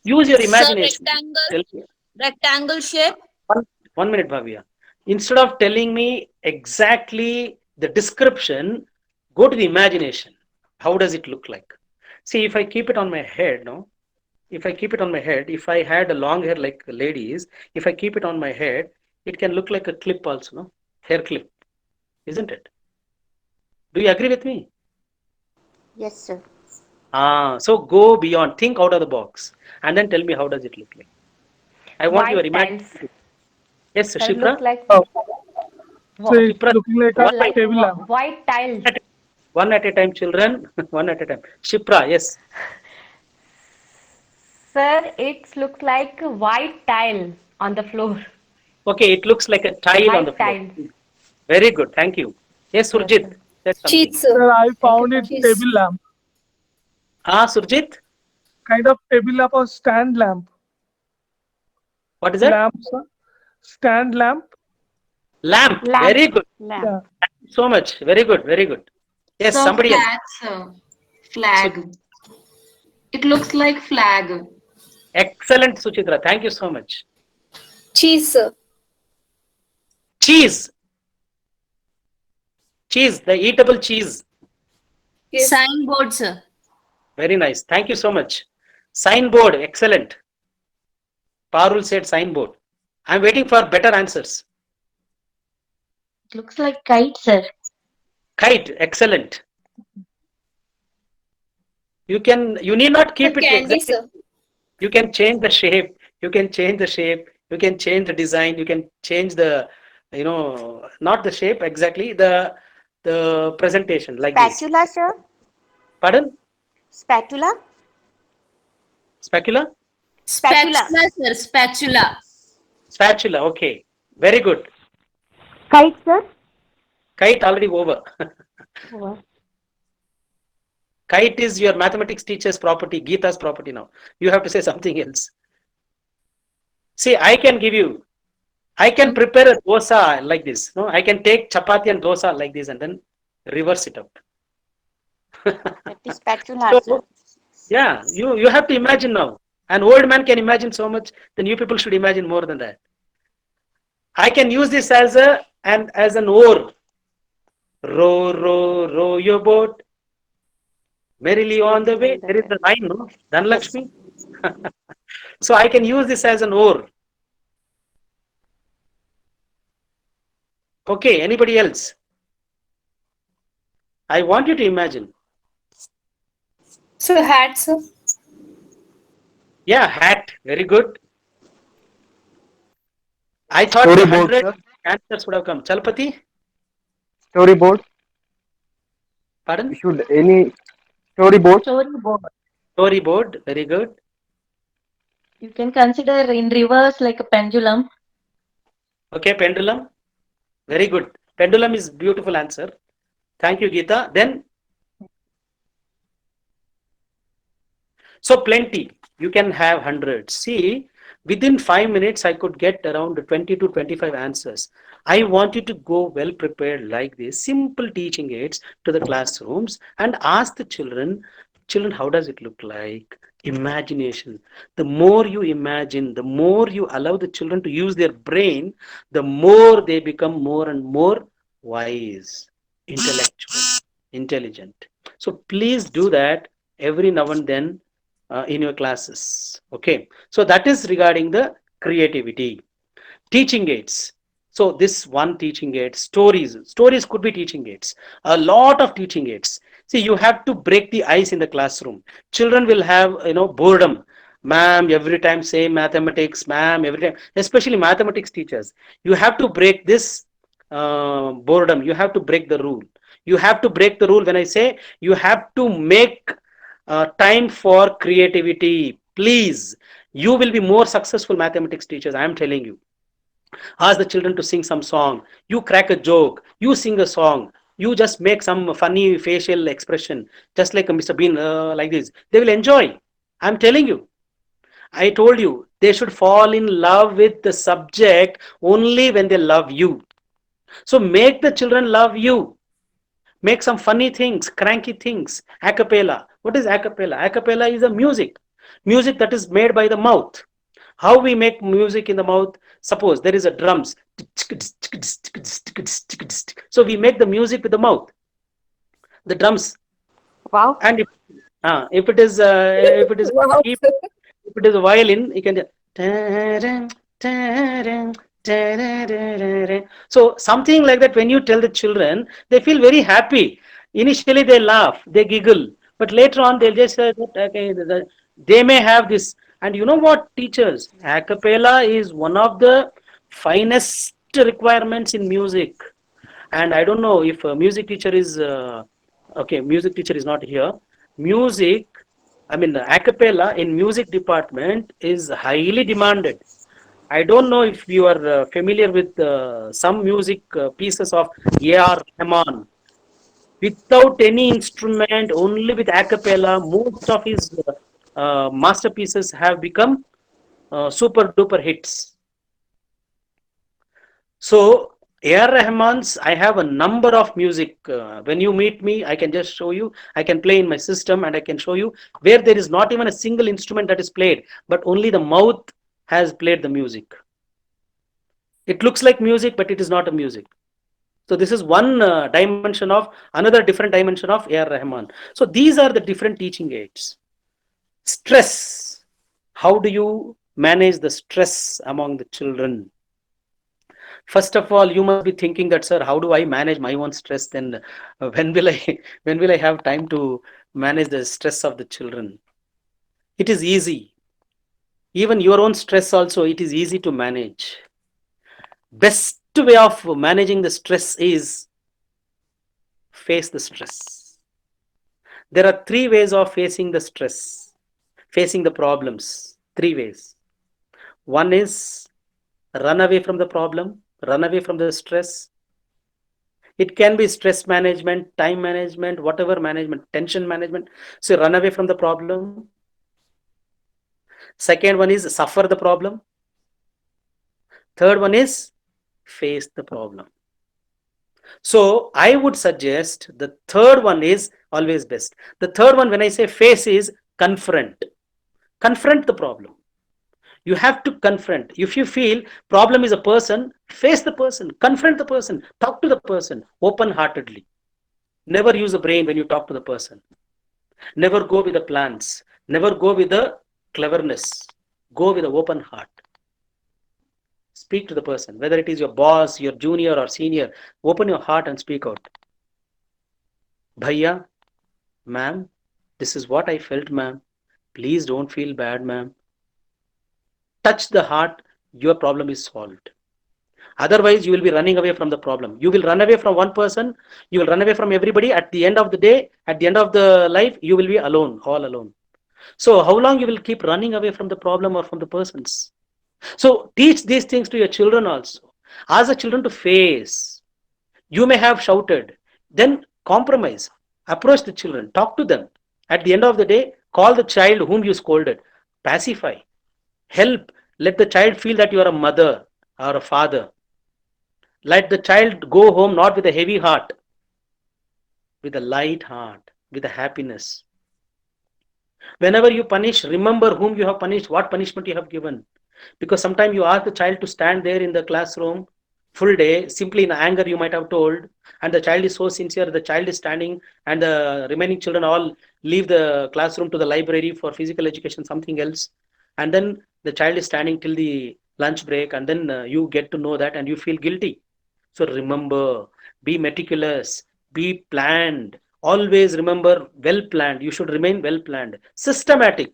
Use your Sir, imagination. rectangle shape. 1 minute, Bhavya. Instead of telling me exactly the description, go to the imagination. How does it look like? See, if I keep it on my head, no, if I keep it on my head, if I had a long hair like ladies, if I keep it on my head, it can look like a clip also, no? Hair clip, isn't it? Do you agree with me? Yes, sir. So go beyond, think out of the box, and then tell me how does it look like. I want your White imagination. tiles. Yes, Sir, look Shipra. like Oh, so it's Shipra, looking like sir, a one by like table lamp. white tiles. one at a time, children. One at a time. Shipra, yes. Sir, it looks like a white tile on the floor. Okay, it looks like a tile on the White floor. tiles. Very good. Thank you. Yes, Yes, Surjit sir. said something. Cheese, sir. Sir, I Thank you, found it sir. Cheese. table lamp, Surjit, kind of table lamp or stand lamp. what is that? Lamp, sir. Stand lamp. Lamp. Lamp. Very good. Lamp. Yeah. Thank you so much. Very good. Very good. Yes, So somebody else. flag, sir. So, Flag. It looks like flag. excellent, Suchitra. Thank you so much. Cheese, sir. Cheese. Cheese. The eatable cheese. Yes. Signboard, sir. Very nice. Thank you so much. Signboard. Excellent. Parul said signboard. I'm waiting for better answers. It looks like kite, sir. Kite. Excellent. You need not keep Sir, it candy, exactly. sir. You can change the shape. You can change the shape. You can change the design. You can change the, not the shape exactly, the presentation like this. Spatula, sir. Pardon? Spatula. Spatula? Spatula. Spatula, sir. Spatula. Spatula. Okay. Very good. Kite, sir. Kite already over. What? Kite is your mathematics teacher's property, Geeta's property now. You have to say something else. See, I can prepare a dosa like this. No, I can take chapati and dosa like this and then reverse it out. That is spatula, sir. So, yeah, you have to imagine now. An old man can imagine so much, then you people should imagine more than that. I can use this as an oar. Row, row, row your boat merrily on the way. There is the line, no? Dhanlakshmi. So I can use this as an oar. Okay, anybody else? I want you to imagine. Sir, hat, sir. Yeah, hat. Very good. I thought Storyboard, 100 sir. answers would have come. Chalpati? Storyboard. Pardon? We should any storyboard. Storyboard. Storyboard. Very good. You can consider in reverse like a pendulum. Okay, pendulum. Very good. Pendulum is beautiful answer. Thank you, Geeta. Then, so plenty. You can have hundreds. See, within 5 minutes, I could get around 20 to 25 answers. I want you to go well prepared like this, simple teaching aids to the classrooms and ask the children, how does it look like? Imagination. The more you imagine, the more you allow the children to use their brain, the more they become more and more wise, intellectual, intelligent. So please do that every now and then in your classes. Okay. So that is regarding the creativity. Teaching aids. So this one teaching aid, stories could be teaching aids. A lot of teaching aids. See, you have to break the ice in the classroom. Children will have, boredom. Ma'am, every time same mathematics, ma'am, every time, especially mathematics teachers. You have to break this boredom. You have to break the rule. You have to break the rule when I say you have to make time for creativity. Please, you will be more successful mathematics teachers. I am telling you. Ask the children to sing some song. You crack a joke. You sing a song. You just make some funny facial expression, just like a Mr. Bean, like this. They will enjoy. I'm telling you. I told you they should fall in love with the subject only when they love you. So make the children love you. Make some funny things, cranky things. A cappella. What is a cappella? A cappella is a music that is made by the mouth. How we make music in the mouth? Suppose there is a drums. So we make the music with the mouth, the drums. Wow. And if it is if it is Wow, if sir. it is a violin, you can just. So something like that. When you tell the children, they feel very happy. Initially they laugh, they giggle, but later on they'll just say that, okay, they may have this. And you know what, teachers, a cappella is one of the finest requirements in music. And I don't know if a music teacher is okay, music teacher is not here. Music, I mean, a cappella in music department is highly demanded. I don't know if you are familiar with some music pieces of A.R. Rahman. Without any instrument, only with a cappella, most of his masterpieces have become super duper hits. So A.R. Rahman's, I have a number of music. When you meet me, I can just show you. I can play in my system and I can show you where there is not even a single instrument that is played, but only the mouth has played the music. It looks like music, but it is not a music. So this is one dimension of another different dimension of A.R. Rahman. So these are the different teaching aids. Stress. How do you manage the stress among the children? First of all, you must be thinking that, sir, how do I manage my own stress? Then when will I have time to manage the stress of the children? It is easy. Even your own stress also, it is easy to manage. Best way of managing the stress is face the stress. There are 3 ways of facing the stress, facing the problems. 3 ways. One is run away from the problem, run away from the stress. It can be stress management, time management, whatever management, tension management. So run away from the problem. Second one is suffer the problem. Third one is face the problem. So I would suggest the third one is always best. The third one, when I say face, is confront. Confront the problem. You have to confront. If you feel problem is a person, face the person, confront the person, talk to the person open-heartedly. Never use the brain when you talk to the person. Never go with the plans. Never go with the cleverness. Go with an open heart. Speak to the person, whether it is your boss, your junior or senior. Open your heart and speak out. Bhaiya, ma'am, this is what I felt, ma'am. Please don't feel bad, ma'am. Touch the heart, your problem is solved. Otherwise, you will be running away from the problem. You will run away from one person, you will run away from everybody. At the end of the day, at the end of the life, you will be alone, all alone. So how long you will keep running away from the problem or from the persons? So teach these things to your children also. Ask the children to face. You may have shouted, then compromise. Approach the children, talk to them. At the end of the day, call the child whom you scolded. Pacify. Help. Let the child feel that you are a mother or a father. Let the child go home not with a heavy heart, with a light heart, with a happiness. Whenever you punish, remember whom you have punished, what punishment you have given. Because sometimes you ask the child to stand there in the classroom full day, simply in anger you might have told, and the child is so sincere, the child is standing and the remaining children all leave the classroom to the library for physical education, something else. And then the child is standing till the lunch break, and then you get to know that and you feel guilty. So remember, be meticulous, be planned. Always remember, well planned. You should remain well planned, systematic.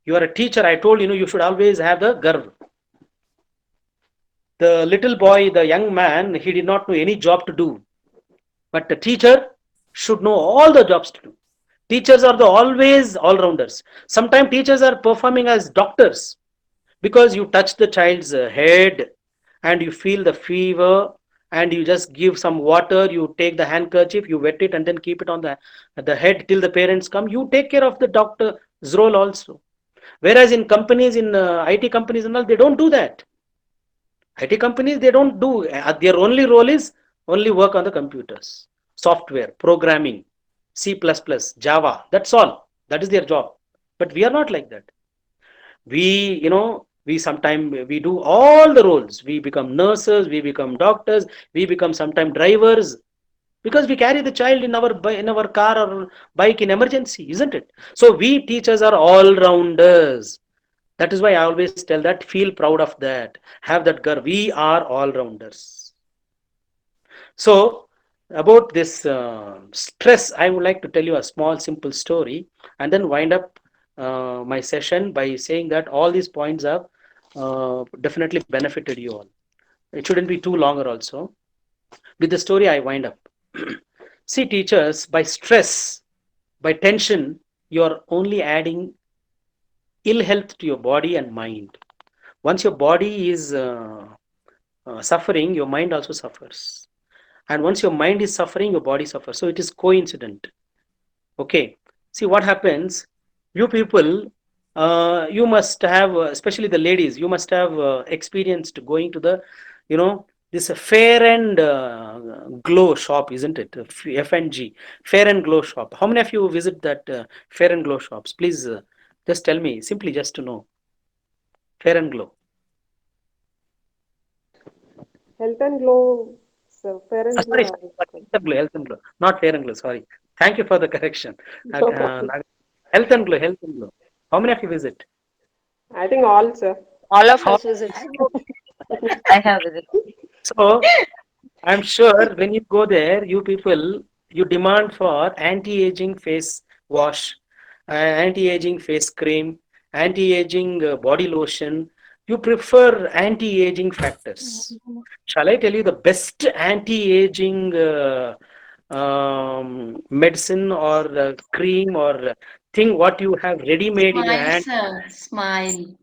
You are a teacher, I told you should always have the garv. The little boy, the young man, he did not know any job to do. But the teacher should know all the jobs to do. Teachers are the always all-rounders. Sometimes teachers are performing as doctors because you touch the child's head and you feel the fever and you just give some water, you take the handkerchief, you wet it and then keep it on the head till the parents come. You take care of the doctor's role also. Whereas in companies, in IT companies and all, they don't do that. IT companies, they don't do, their only role is only work on the computers, software, programming, C++, Java, that's all. That is their job. But we are not like that. We, We sometimes we do all the roles. We become nurses, we become doctors, we become sometimes drivers, because we carry the child in our car or bike in emergency, isn't it? So we teachers are all rounders. That is why I always tell that, feel proud of that, have that girl. We are all rounders. So about this stress, I would like to tell you a small simple story and then wind up my session by saying that all these points have definitely benefited you all. It shouldn't be too longer also. With the story I wind up. See, teachers, by stress, by tension, you are only adding ill health to your body and mind. Once your body is suffering, your mind also suffers. And once your mind is suffering, your body suffers. So it is coincident. Okay. See what happens. You people, you must have, especially the ladies, you must have experienced going to the, this fair and glow shop, isn't it? FNG, fair and glow shop. How many of you visit that fair and glow shops? Please just tell me, simply just to know. Fair and glow. Health and Glow, so Fair and Sorry, Glow. health and glow, health and glow, not fair and glow. Sorry. Thank you for the correction. No problem. Health and glow, health and glow. How many of you visit? I think all, sir. All of How- us visit. I have visited. So I'm sure when you go there, you people, you demand for anti-aging face wash, anti-aging face cream, anti-aging body lotion. You prefer anti-aging factors. Shall I tell you the best anti-aging medicine or cream or thing what you have ready-made in your Smile, hand? sir. Smile.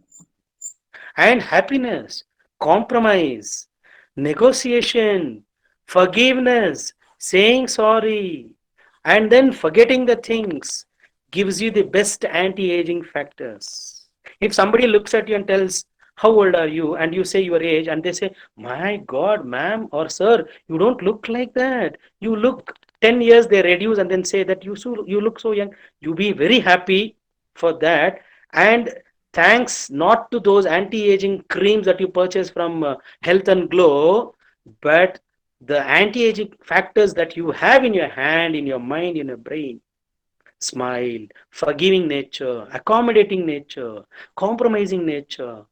And happiness, compromise, negotiation, forgiveness, saying sorry, and then forgetting the things gives you the best anti-aging factors. If somebody looks at you and tells, how old are you? And you say your age, and they say, my God, ma'am or sir, you don't look like that. You look 10 years, they reduce and then say that you look so young. You be very happy for that. And thanks not to those anti-aging creams that you purchase from Health and Glow, but the anti-aging factors that you have in your hand, in your mind, in your brain. Smile, forgiving nature, accommodating nature, compromising nature,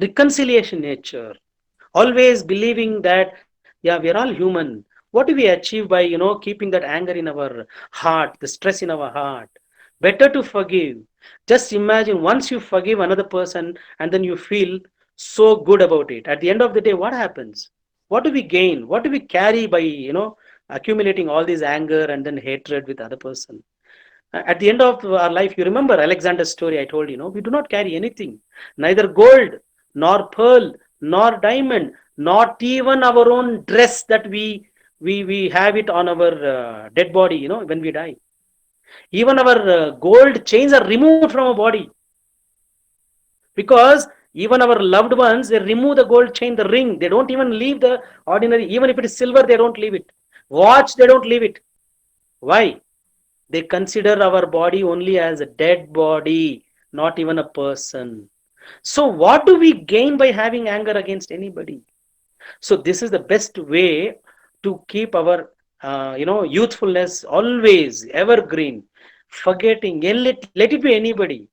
reconciliation nature, always believing that, yeah, we are all human. What do we achieve by, keeping that anger in our heart, the stress in our heart? Better to forgive. Just imagine once you forgive another person and then you feel so good about it. At the end of the day, what happens? What do we gain? What do we carry by, accumulating all this anger and then hatred with other person? At the end of our life, you remember Alexander's story I told you, we do not carry anything, neither gold, nor pearl, nor diamond, not even our own dress that we have it on our dead body, when we die. Even our gold chains are removed from our body, because even our loved ones, they remove the gold chain, the ring. They don't even leave the ordinary. Even if it is silver, they don't leave it. Watch, they don't leave it. Why? They consider our body only as a dead body, not even a person. So what do we gain by having anger against anybody? So this is the best way to keep our youthfulness always evergreen, forgetting. Let it be anybody.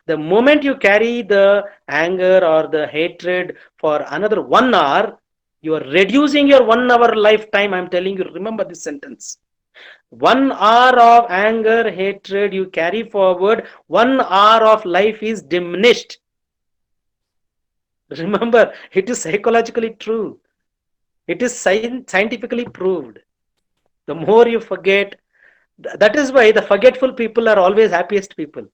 The moment you carry the anger or the hatred for another 1 hour, you are reducing your 1 hour lifetime. I'm telling you, remember this sentence. 1 hour of anger, hatred you carry forward, 1 hour of life is diminished. Remember, it is psychologically true. It is scientifically proved. The more you forget, that is why the forgetful people are always happiest people.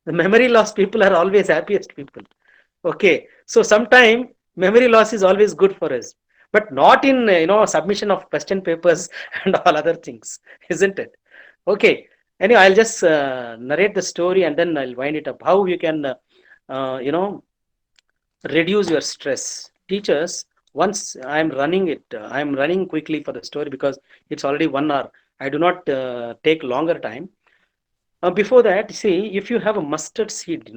The memory loss people are always happiest people. Okay, so sometime memory loss is always good for us, but not in submission of question papers and all other things, isn't it? Okay. Anyway, I'll just narrate the story and then I'll wind it up. How you can, reduce your stress. Teachers, once I'm running it, I'm running quickly for the story because it's already 1 hour. I do not take longer time. Before that, see, if you have a mustard seed,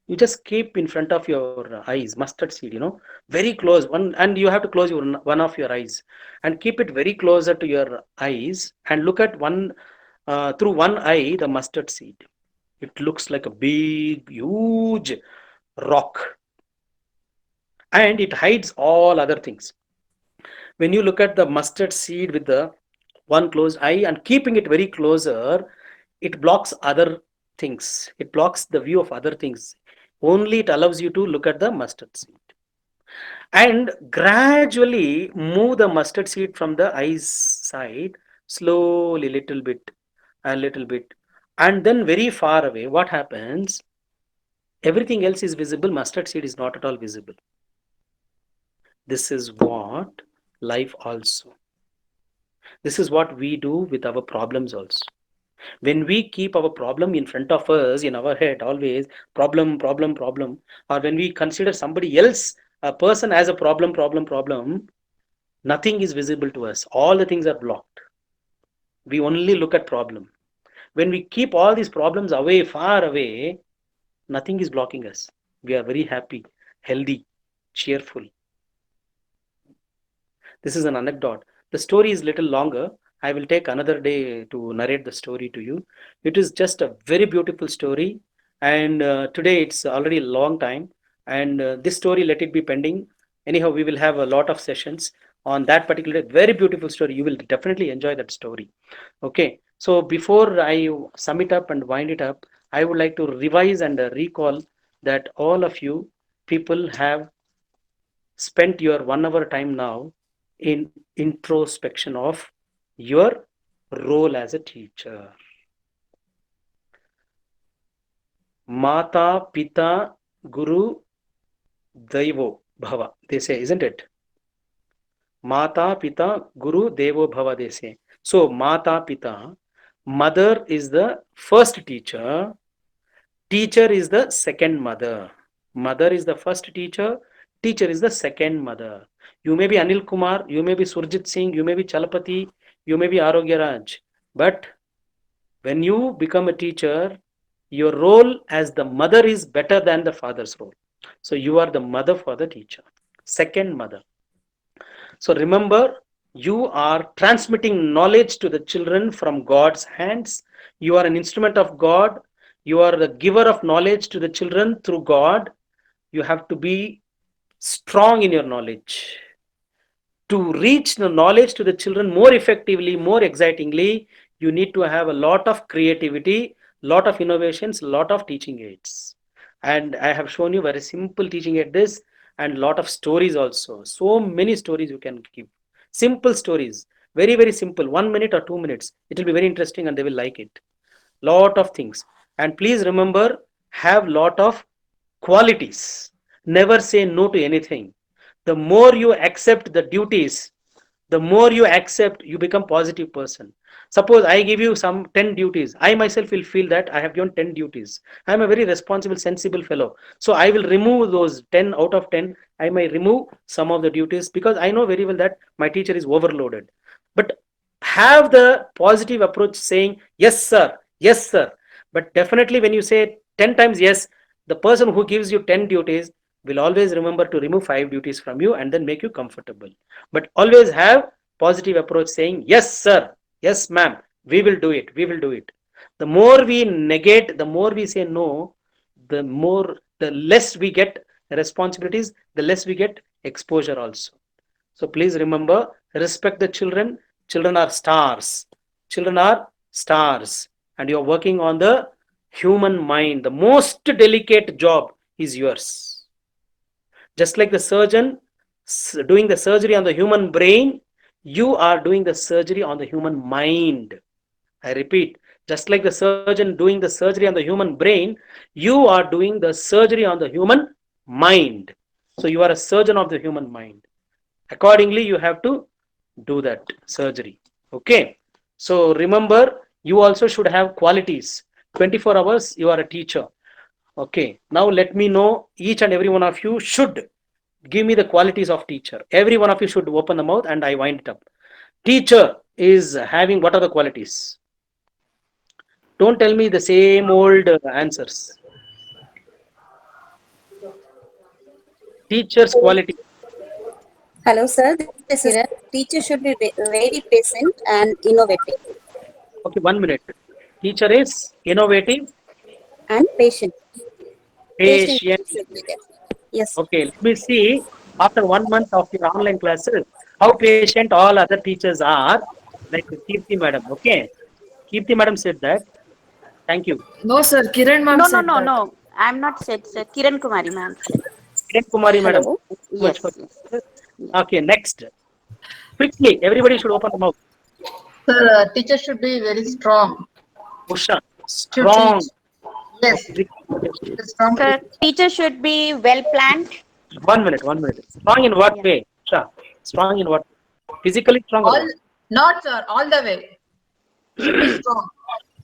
You just keep in front of your eyes mustard seed, very close one, and you have to close one of your eyes and keep it very closer to your eyes and look at one through one eye the mustard seed. It looks like a big, huge rock, and it hides all other things. When you look at the mustard seed with the one closed eye and keeping it very closer, it blocks other things. It blocks the view of other things. Only it allows you to look at the mustard seed. And gradually move the mustard seed from the eyes side, slowly, little bit and little bit. And then very far away, what happens? Everything else is visible, mustard seed is not at all visible. This is what life also. This is what we do with our problems also. When we keep our problem in front of us, in our head, always problem, problem, problem, or when we consider somebody else, a person as a problem, nothing is visible to us. All the things are blocked. We only look at problem. When we keep all these problems away, far away, nothing is blocking us. We are very happy, healthy, cheerful. This is an anecdote. The story is little longer. I will take another day to narrate the story to you. It is just a very beautiful story, and today it's already a long time, and this story, let it be pending. Anyhow, we will have a lot of sessions on that particular very beautiful story. You will definitely enjoy that story. Okay, so before I sum it up and wind it up, I would like to revise and recall that all of you people have spent your 1 hour time now in introspection of your role as a teacher. Mata, Pita, Guru, Daivo, Bhava, they say, isn't it? Mata, Pita, Guru, Devo, Bhava, they say. So, Mata, Pita, mother is the first teacher, teacher is the second mother. Mother is the first teacher, teacher is the second mother. You may be Anil Kumar, you may be Surjit Singh, you may be Chalapati, you may be Arogya Raj. But when you become a teacher, your role as the mother is better than the father's role. So you are the mother for the teacher, second mother. So remember, you are transmitting knowledge to the children from God's hands. You are an instrument of God. You are the giver of knowledge to the children through God. You have to be strong in your knowledge. To reach the knowledge to the children more effectively, more excitingly, you need to have a lot of creativity, lot of innovations, lot of teaching aids. And I have shown you very simple teaching aid this, and lot of stories also. So many stories you can keep. Simple stories, very, very simple, 1 minute or 2 minutes. It will be very interesting and they will like it. Lot of things. And please remember, have lot of qualities. Never say no to anything. The more you accept the duties, the more you accept, you become positive person. Suppose I give you some 10 duties. I myself will feel that I have given 10 duties. I am a very responsible, sensible fellow. So I will remove those 10 out of 10. I may remove some of the duties because I know very well that my teacher is overloaded. But have the positive approach saying, yes, sir, yes, sir. But definitely when you say 10 times yes, the person who gives you 10 duties will always remember to remove 5 duties from you and then make you comfortable. But always have positive approach saying, yes, sir, yes, ma'am, we will do it, we will do it. The more we negate, the more we say no, the less we get responsibilities, the less we get exposure also. So please remember, respect the children. Children are stars. Children are stars. And you're working on the human mind. The most delicate job is yours. Just like the surgeon doing the surgery on the human brain, you are doing the surgery on the human mind. I repeat, just like the surgeon doing the surgery on the human brain, you are doing the surgery on the human mind. So you are a surgeon of the human mind. Accordingly, you have to do that surgery. Okay. So remember, you also should have qualities. 24 hours, you are a teacher. Okay. Now let me know, each and every one of you should give me the qualities of teacher. Every one of you should open the mouth and I wind it up. Teacher is having what are the qualities? Don't tell me the same old answers. Teacher's quality. Hello, sir. This is Kiran. Teacher should be very patient and innovative Okay, 1 minute. Teacher is innovative, and patient. Patient patient. should be there. Yes. Okay, let me see after 1 month of your online classes how patient all other teachers are, like Kirti madam. Okay, Kirti madam said that. Thank you. No, sir. Kiran ma'am No, no, said no, that. no. I'm not said, sir. Kiran Kumari, ma'am. Kiran Kumari madam. Hello. Thank you so much Yes, for- yes. Okay, next. Quickly, everybody should open the mouth. Sir, teacher should be very strong. Usha, Should strong. teach. Yes, Okay, strong. Sir, teacher should be well planned. 1 minute, 1 minute. Strong in what way? Usha, strong in what? Physically strong or All, what? not sir, all the way. Should be strong.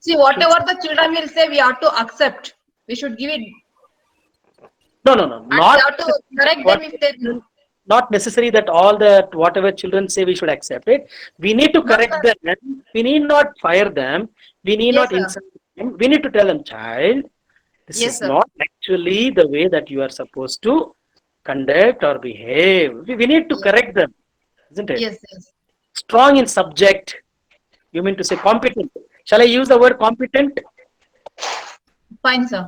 See, whatever the children will say, we have to accept. We should give it. No, no, no. And we Not have to correct them if they. not necessary that all the whatever children say we should accept it. We need to correct sir. them. We need not fire them. We need Yes, not sir. insult them. We need to tell them, child, this Yes, is sir. not actually the way that you are supposed to conduct or behave. We need to correct them, isn't it? Yes, yes. Strong in subject. You mean to say competent? Shall I use the word competent? Fine, sir.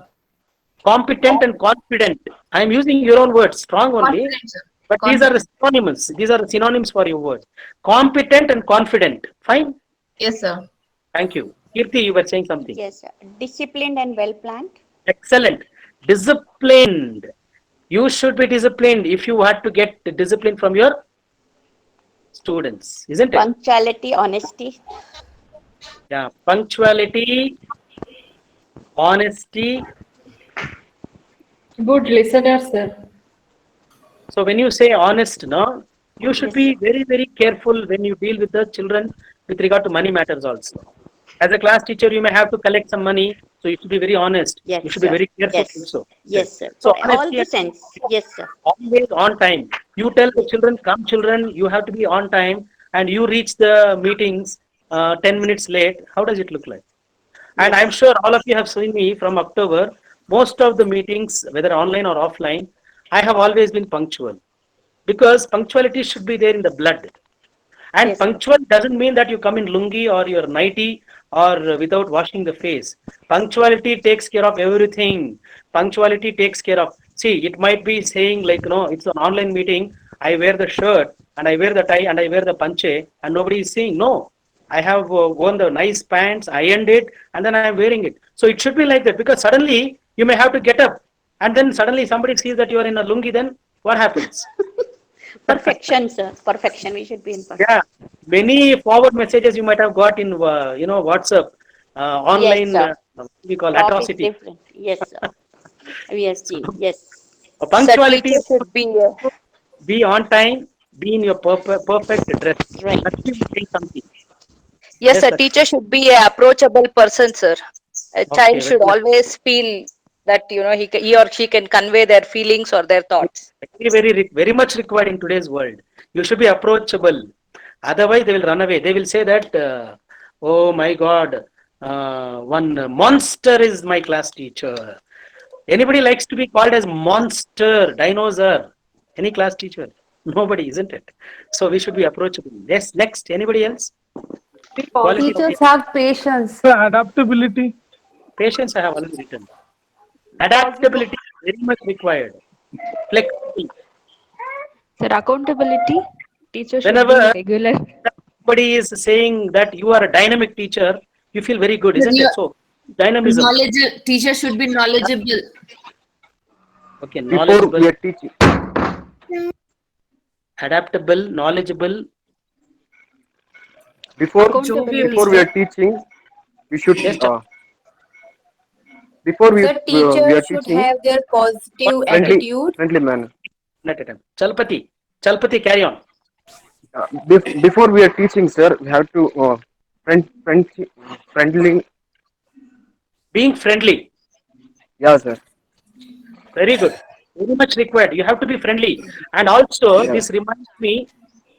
Competent and confident. I am using your own words. Strong only. Confident, sir. But these are the synonyms. These are the synonyms for your words. Competent and confident. Fine. Yes, sir. Thank you. Kirti, you were saying something. Yes, sir. Disciplined and well planned. Excellent. Disciplined. You should be disciplined if you had to get the discipline from your students, isn't it? Punctuality, honesty. Yeah. Punctuality, honesty. Good listener, sir. So when you say honest, no, you should be very, very careful when you deal with the children with regard to money matters also. As a class teacher, you may have to collect some money, so you should be very honest. Yes, You should be sir. very careful Yes. also. Yes, sir. So For all honesty the and sense. Yes, sir. always on time. You tell the children, come children, you have to be on time, and you reach the meetings 10 minutes late. How does it look like? And I'm sure all of you have seen me from October. Most of the meetings, whether online or offline, I have always been punctual because punctuality should be there in the blood. And Yes. punctual doesn't mean that you come in lungi or your nighty or without washing the face. Punctuality takes care of everything. Punctuality takes care of. See, it might be saying like, it's an online meeting. I wear the shirt and I wear the tie and I wear the panche, and nobody is saying no. I have worn the nice pants, ironed it, and then I am wearing it. So it should be like that because suddenly you may have to get up, and then suddenly somebody sees that you are in a lungi. Then what happens? Perfection, sir. Perfection. We should be in perfection. Yeah, many forward messages you might have got in WhatsApp, online. sir. We call Topics atrocity. different. Yes, sir. We have seen. Yes. Punctuality should be on time, be in your perfect dress. Right. Lakshmi is saying something. Yes, Yes, a sir. teacher should be an approachable person, sir. A child should very always feel that he or she can convey their feelings or their thoughts. Very much required in today's world. You should be approachable. Otherwise, they will run away. They will say that, oh my God, one monster is my class teacher. Anybody likes to be called as monster, dinosaur? Any class teacher? Nobody, isn't it? So we should be approachable. Yes, next. Anybody else? Quality of Teachers have patience. Sir, adaptability. patience I have already written. Adaptability is very much required. Flexibility. Sir, accountability. Teacher should Whenever be regular. somebody is saying that you are a dynamic teacher, you feel very good, isn't it? So, dynamism. Teacher should be knowledgeable. Okay, Before knowledgeable, we are teaching, adaptable, knowledgeable. before Accountability. before we are teaching, we should Yes, sir. before we Sir, we teachers are should teaching have their positive Friendly. attitude. friendly manner. Not at a time. Chalpati, carry on. Before we are teaching, sir, we have to friendly. Being friendly. Yeah, sir. Very good. Very much required. You have to be friendly. And also, Yeah. this reminds me,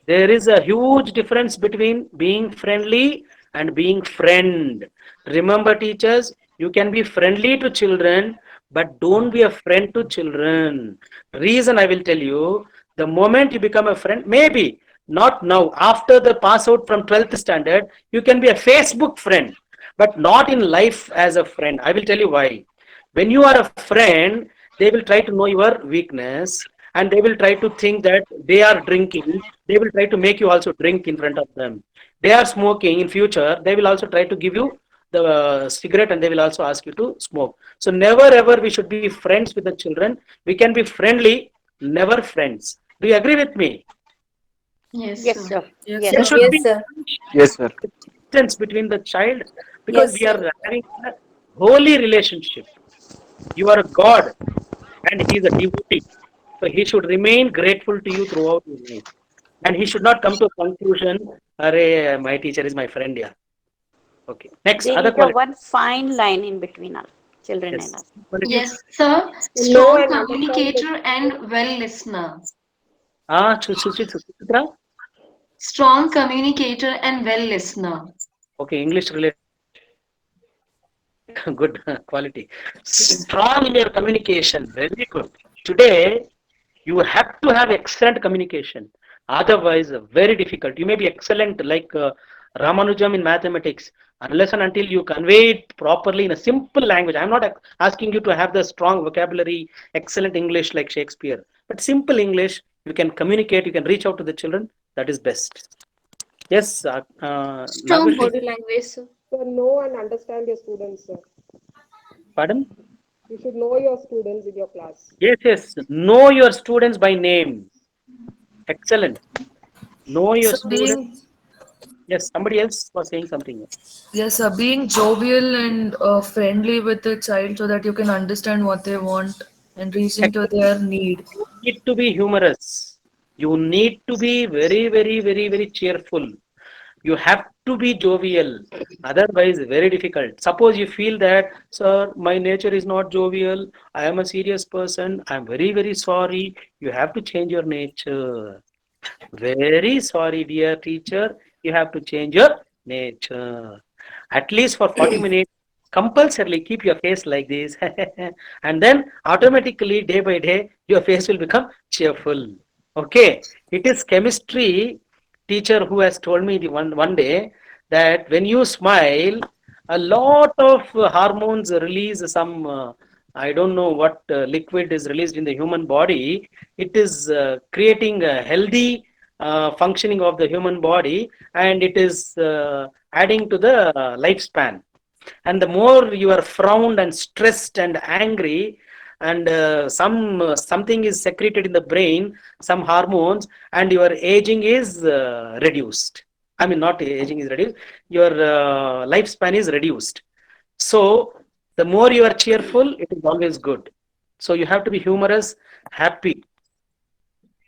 there is a huge difference between being friendly and being friend. Remember, teachers, you can be friendly to children, but don't be a friend to children. Reason I will tell you, the moment you become a friend, maybe not now, after the pass out from 12th standard, you can be a Facebook friend, but not in life as a friend. I will tell you why. When you are a friend, they will try to know your weakness and they will try to think that they are drinking. They will try to make you also drink in front of them. They are smoking in future. They will also try to give you the cigarette and they will also ask you to smoke. So never ever we should be friends with the children. We can be friendly, never friends. Do you agree with me? Yes, Yes, sir. sir. Yes, Yes. There sir. should Yes, be sir. Yes, sir. distance between the child because Yes, we sir. are having a holy relationship. You are a God and he is a devotee. So he should remain grateful to you throughout your life. And he should not come to a conclusion, Arey, my teacher is my friend. Yeah. Okay. Next, There other is a quality. one fine line in between us, children and Yes. us. Qualities. Yes, sir. Know Strong and understand the communicator and well listener. Suchitra. Strong communicator and well listener. Okay, English related. Good quality. Strong in your communication. Very good. Today, you have to have excellent communication. Otherwise, very difficult. You may be excellent like Ramanujam in mathematics, unless and until you convey it properly in a simple language. I'm not asking you to have the strong vocabulary, excellent English like Shakespeare, but simple English. You can communicate. You can reach out to the children. That is best. Yes, Strong Nagarshi. body language, sir. So know and understand your students, sir. Pardon? You should know your students in your class. Yes, yes. Know your students by name. Excellent. Know your So students. being Yes, somebody else was saying something. yes, sir, being jovial and friendly with the child so that you can understand what they want and reaching to their need. You need to be humorous. You need to be very, very, very, very cheerful. You have to be jovial. Otherwise, very difficult. Suppose you feel that, sir, my nature is not jovial. I am a serious person. I am very, very sorry. You have to change your nature. Very sorry, dear teacher. You have to change your nature. At least for 40 minutes, compulsorily keep your face like this. And then automatically, day by day, your face will become cheerful. Okay. It is chemistry teacher who has told me one day that when you smile, a lot of hormones release some. I don't know what liquid is released in the human body. It is creating a healthy functioning of the human body and it is adding to the lifespan. And the more you are frowned and stressed and angry and something is secreted in the brain, some hormones, and your aging is reduced. I mean, not aging is reduced, your lifespan is reduced. So the more you are cheerful, it is always good. So you have to be humorous, happy.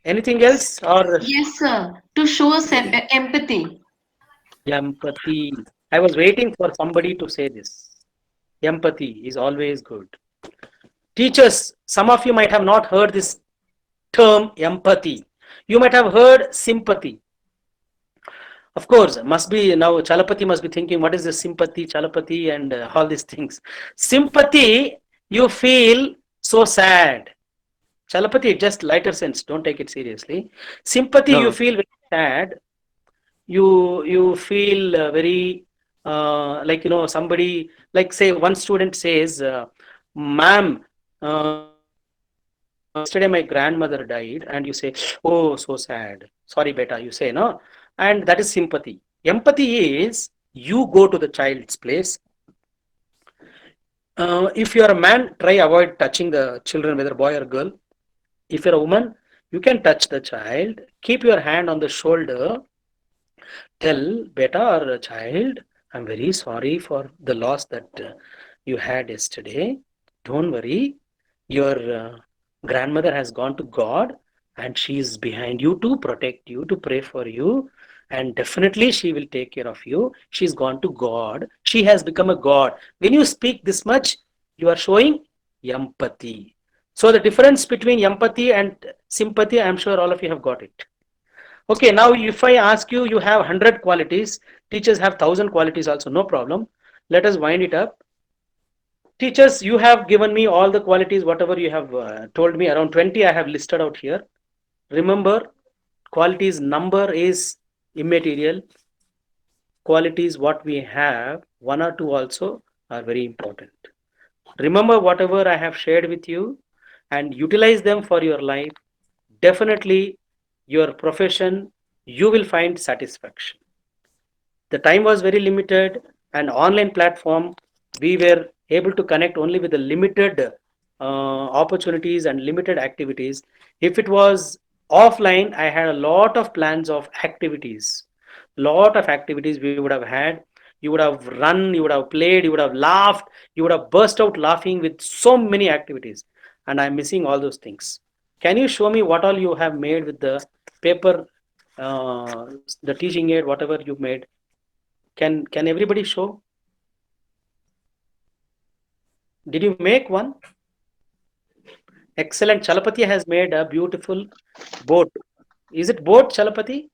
Anything else or Yes, sir. To show empathy. empathy? I was waiting for somebody to say this. Empathy is always good. Teachers, some of you might have not heard this term empathy. You might have heard sympathy. Of course, must be now Chalapati must be thinking, what is the sympathy, Chalapati, and all these things. Sympathy, you feel so sad. Chalapati, just lighter sense. Don't take it seriously. Sympathy, No. you feel very sad. You feel very like somebody like say one student says, "Ma'am, yesterday my grandmother died," and you say, "Oh, so sad. Sorry, beta." You say no, and that is sympathy. Empathy is you go to the child's place. If you are a man, try avoid touching the children, whether boy or girl. If you're a woman, you can touch the child. Keep your hand on the shoulder. Tell beta or child, I'm very sorry for the loss that you had yesterday. Don't worry. Your grandmother has gone to God and she is behind you to protect you, to pray for you. And definitely she will take care of you. She's gone to God. She has become a God. When you speak this much, you are showing empathy. So the difference between empathy and sympathy, I'm sure all of you have got it. Okay, now if I ask you, you have 100 qualities, teachers have 1000 qualities also, no problem. Let us wind it up. Teachers, you have given me all the qualities, whatever you have told me, around 20 I have listed out here. Remember, qualities number is immaterial. Qualities what we have, one or two also are very important. Remember whatever I have shared with you and utilize them for your life. Definitely your profession, you will find satisfaction. The time was very limited, and online platform, we were able to connect only with the limited opportunities and limited activities. If it was offline, I had a lot of plans of activities, we would have had. You would have run, you would have played, you would have laughed, you would have burst out laughing with so many activities, and I'm missing all those things. Can you show me what all you have made with the paper, the teaching aid, whatever you made? Can everybody show? Did you make one? Excellent. Chalapati has made a beautiful boat. Is it boat, Chalapati?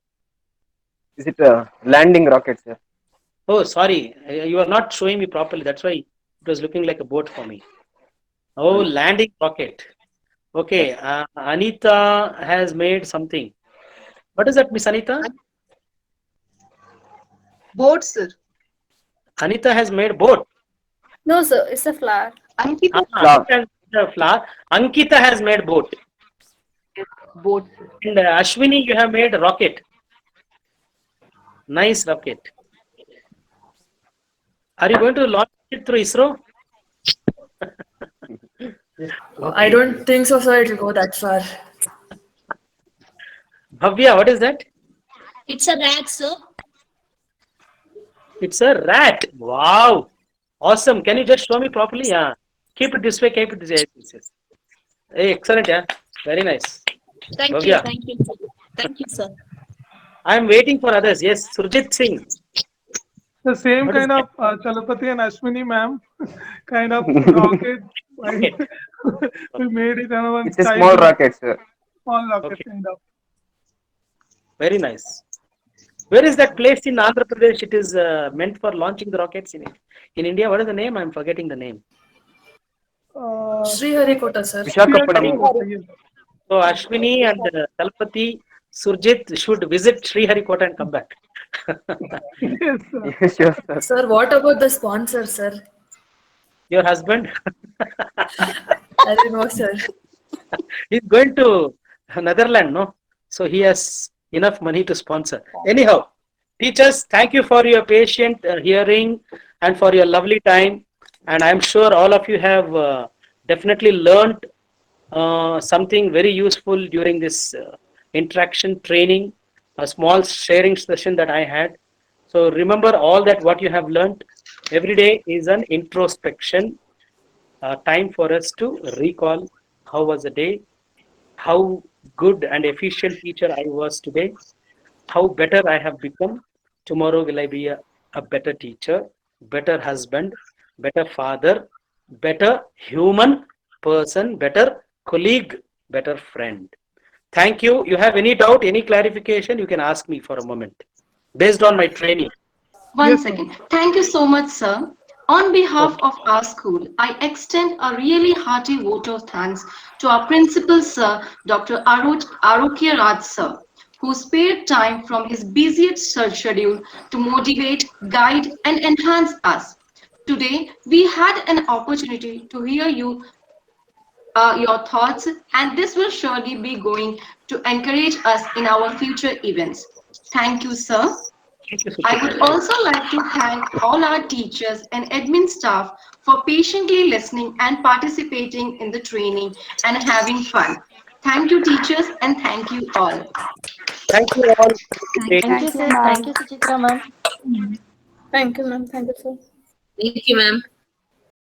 Is it a landing rocket, sir? Oh, sorry. You are not showing me properly. That's why it was looking like a boat for me. Oh, landing rocket. Okay. Anita has made something. What is that, Miss Anita? Boat, sir. Anita has made boat. No, sir, it's a flower. Ankita. Flower. Ankita has made boat. Boat. And Ashwini, you have made rocket. Nice rocket. Are you going to launch it through ISRO? I don't think so, sir. It will go that far. Bhavya, what is that? It's a rat, sir. It's a rat. Wow. Awesome. Can you just show me properly? Yeah. Keep it this way. Keep it this way. Hey, excellent. Yeah. Very nice. Thank Bhavya. you. Thank you. Thank you, sir. I'm waiting for others. Yes. Surjit Singh. The same kind of Chalapati and Ashwini ma'am kind of rocket. We made it on one It's a small rocket, sir. Small rocket Okay. kind of. Very nice. Where is that place in Andhra Pradesh? It is meant for launching the rockets in India. What is the name? I'm forgetting the name. Sriharikota, sir. Visakhapatnam. So Ashwini and Talpati, Surjit should visit Sriharikota and come back. Yes, sir. Yes, sure, sir. Sir, what about the sponsor, sir? Your husband? I don't know, sir. He's going to Netherlands, no? So he has enough money to sponsor. Anyhow, teachers, thank you for your patient hearing and for your lovely time. And I'm sure all of you have definitely learned something very useful during this interaction training, a small sharing session that I had. So remember all that what you have learned. Every day is an introspection time for us to recall how was the day, how good and efficient teacher I was today, how better I have become. Tomorrow will I be a better teacher, better husband, better father, better human person, better colleague, better friend. Thank you. You have any doubt, any clarification, you can ask me for a moment based on my training. One second. Thank you so much, sir. On behalf of our school, I extend a really hearty vote of thanks to our principal, sir, Dr. Arokya Raj, sir, who spared time from his busiest schedule to motivate, guide, and enhance us. Today, we had an opportunity to hear your thoughts, and this will surely be going to encourage us in our future events. Thank you, sir. I would also like to thank all our teachers and admin staff for patiently listening and participating in the training and having fun. Thank you, teachers, and thank you all. Thank you all. Thank you, sir. Thank you, Suchitra ma'am. Thank you, ma'am. Thank you, sir. Thank you, ma'am.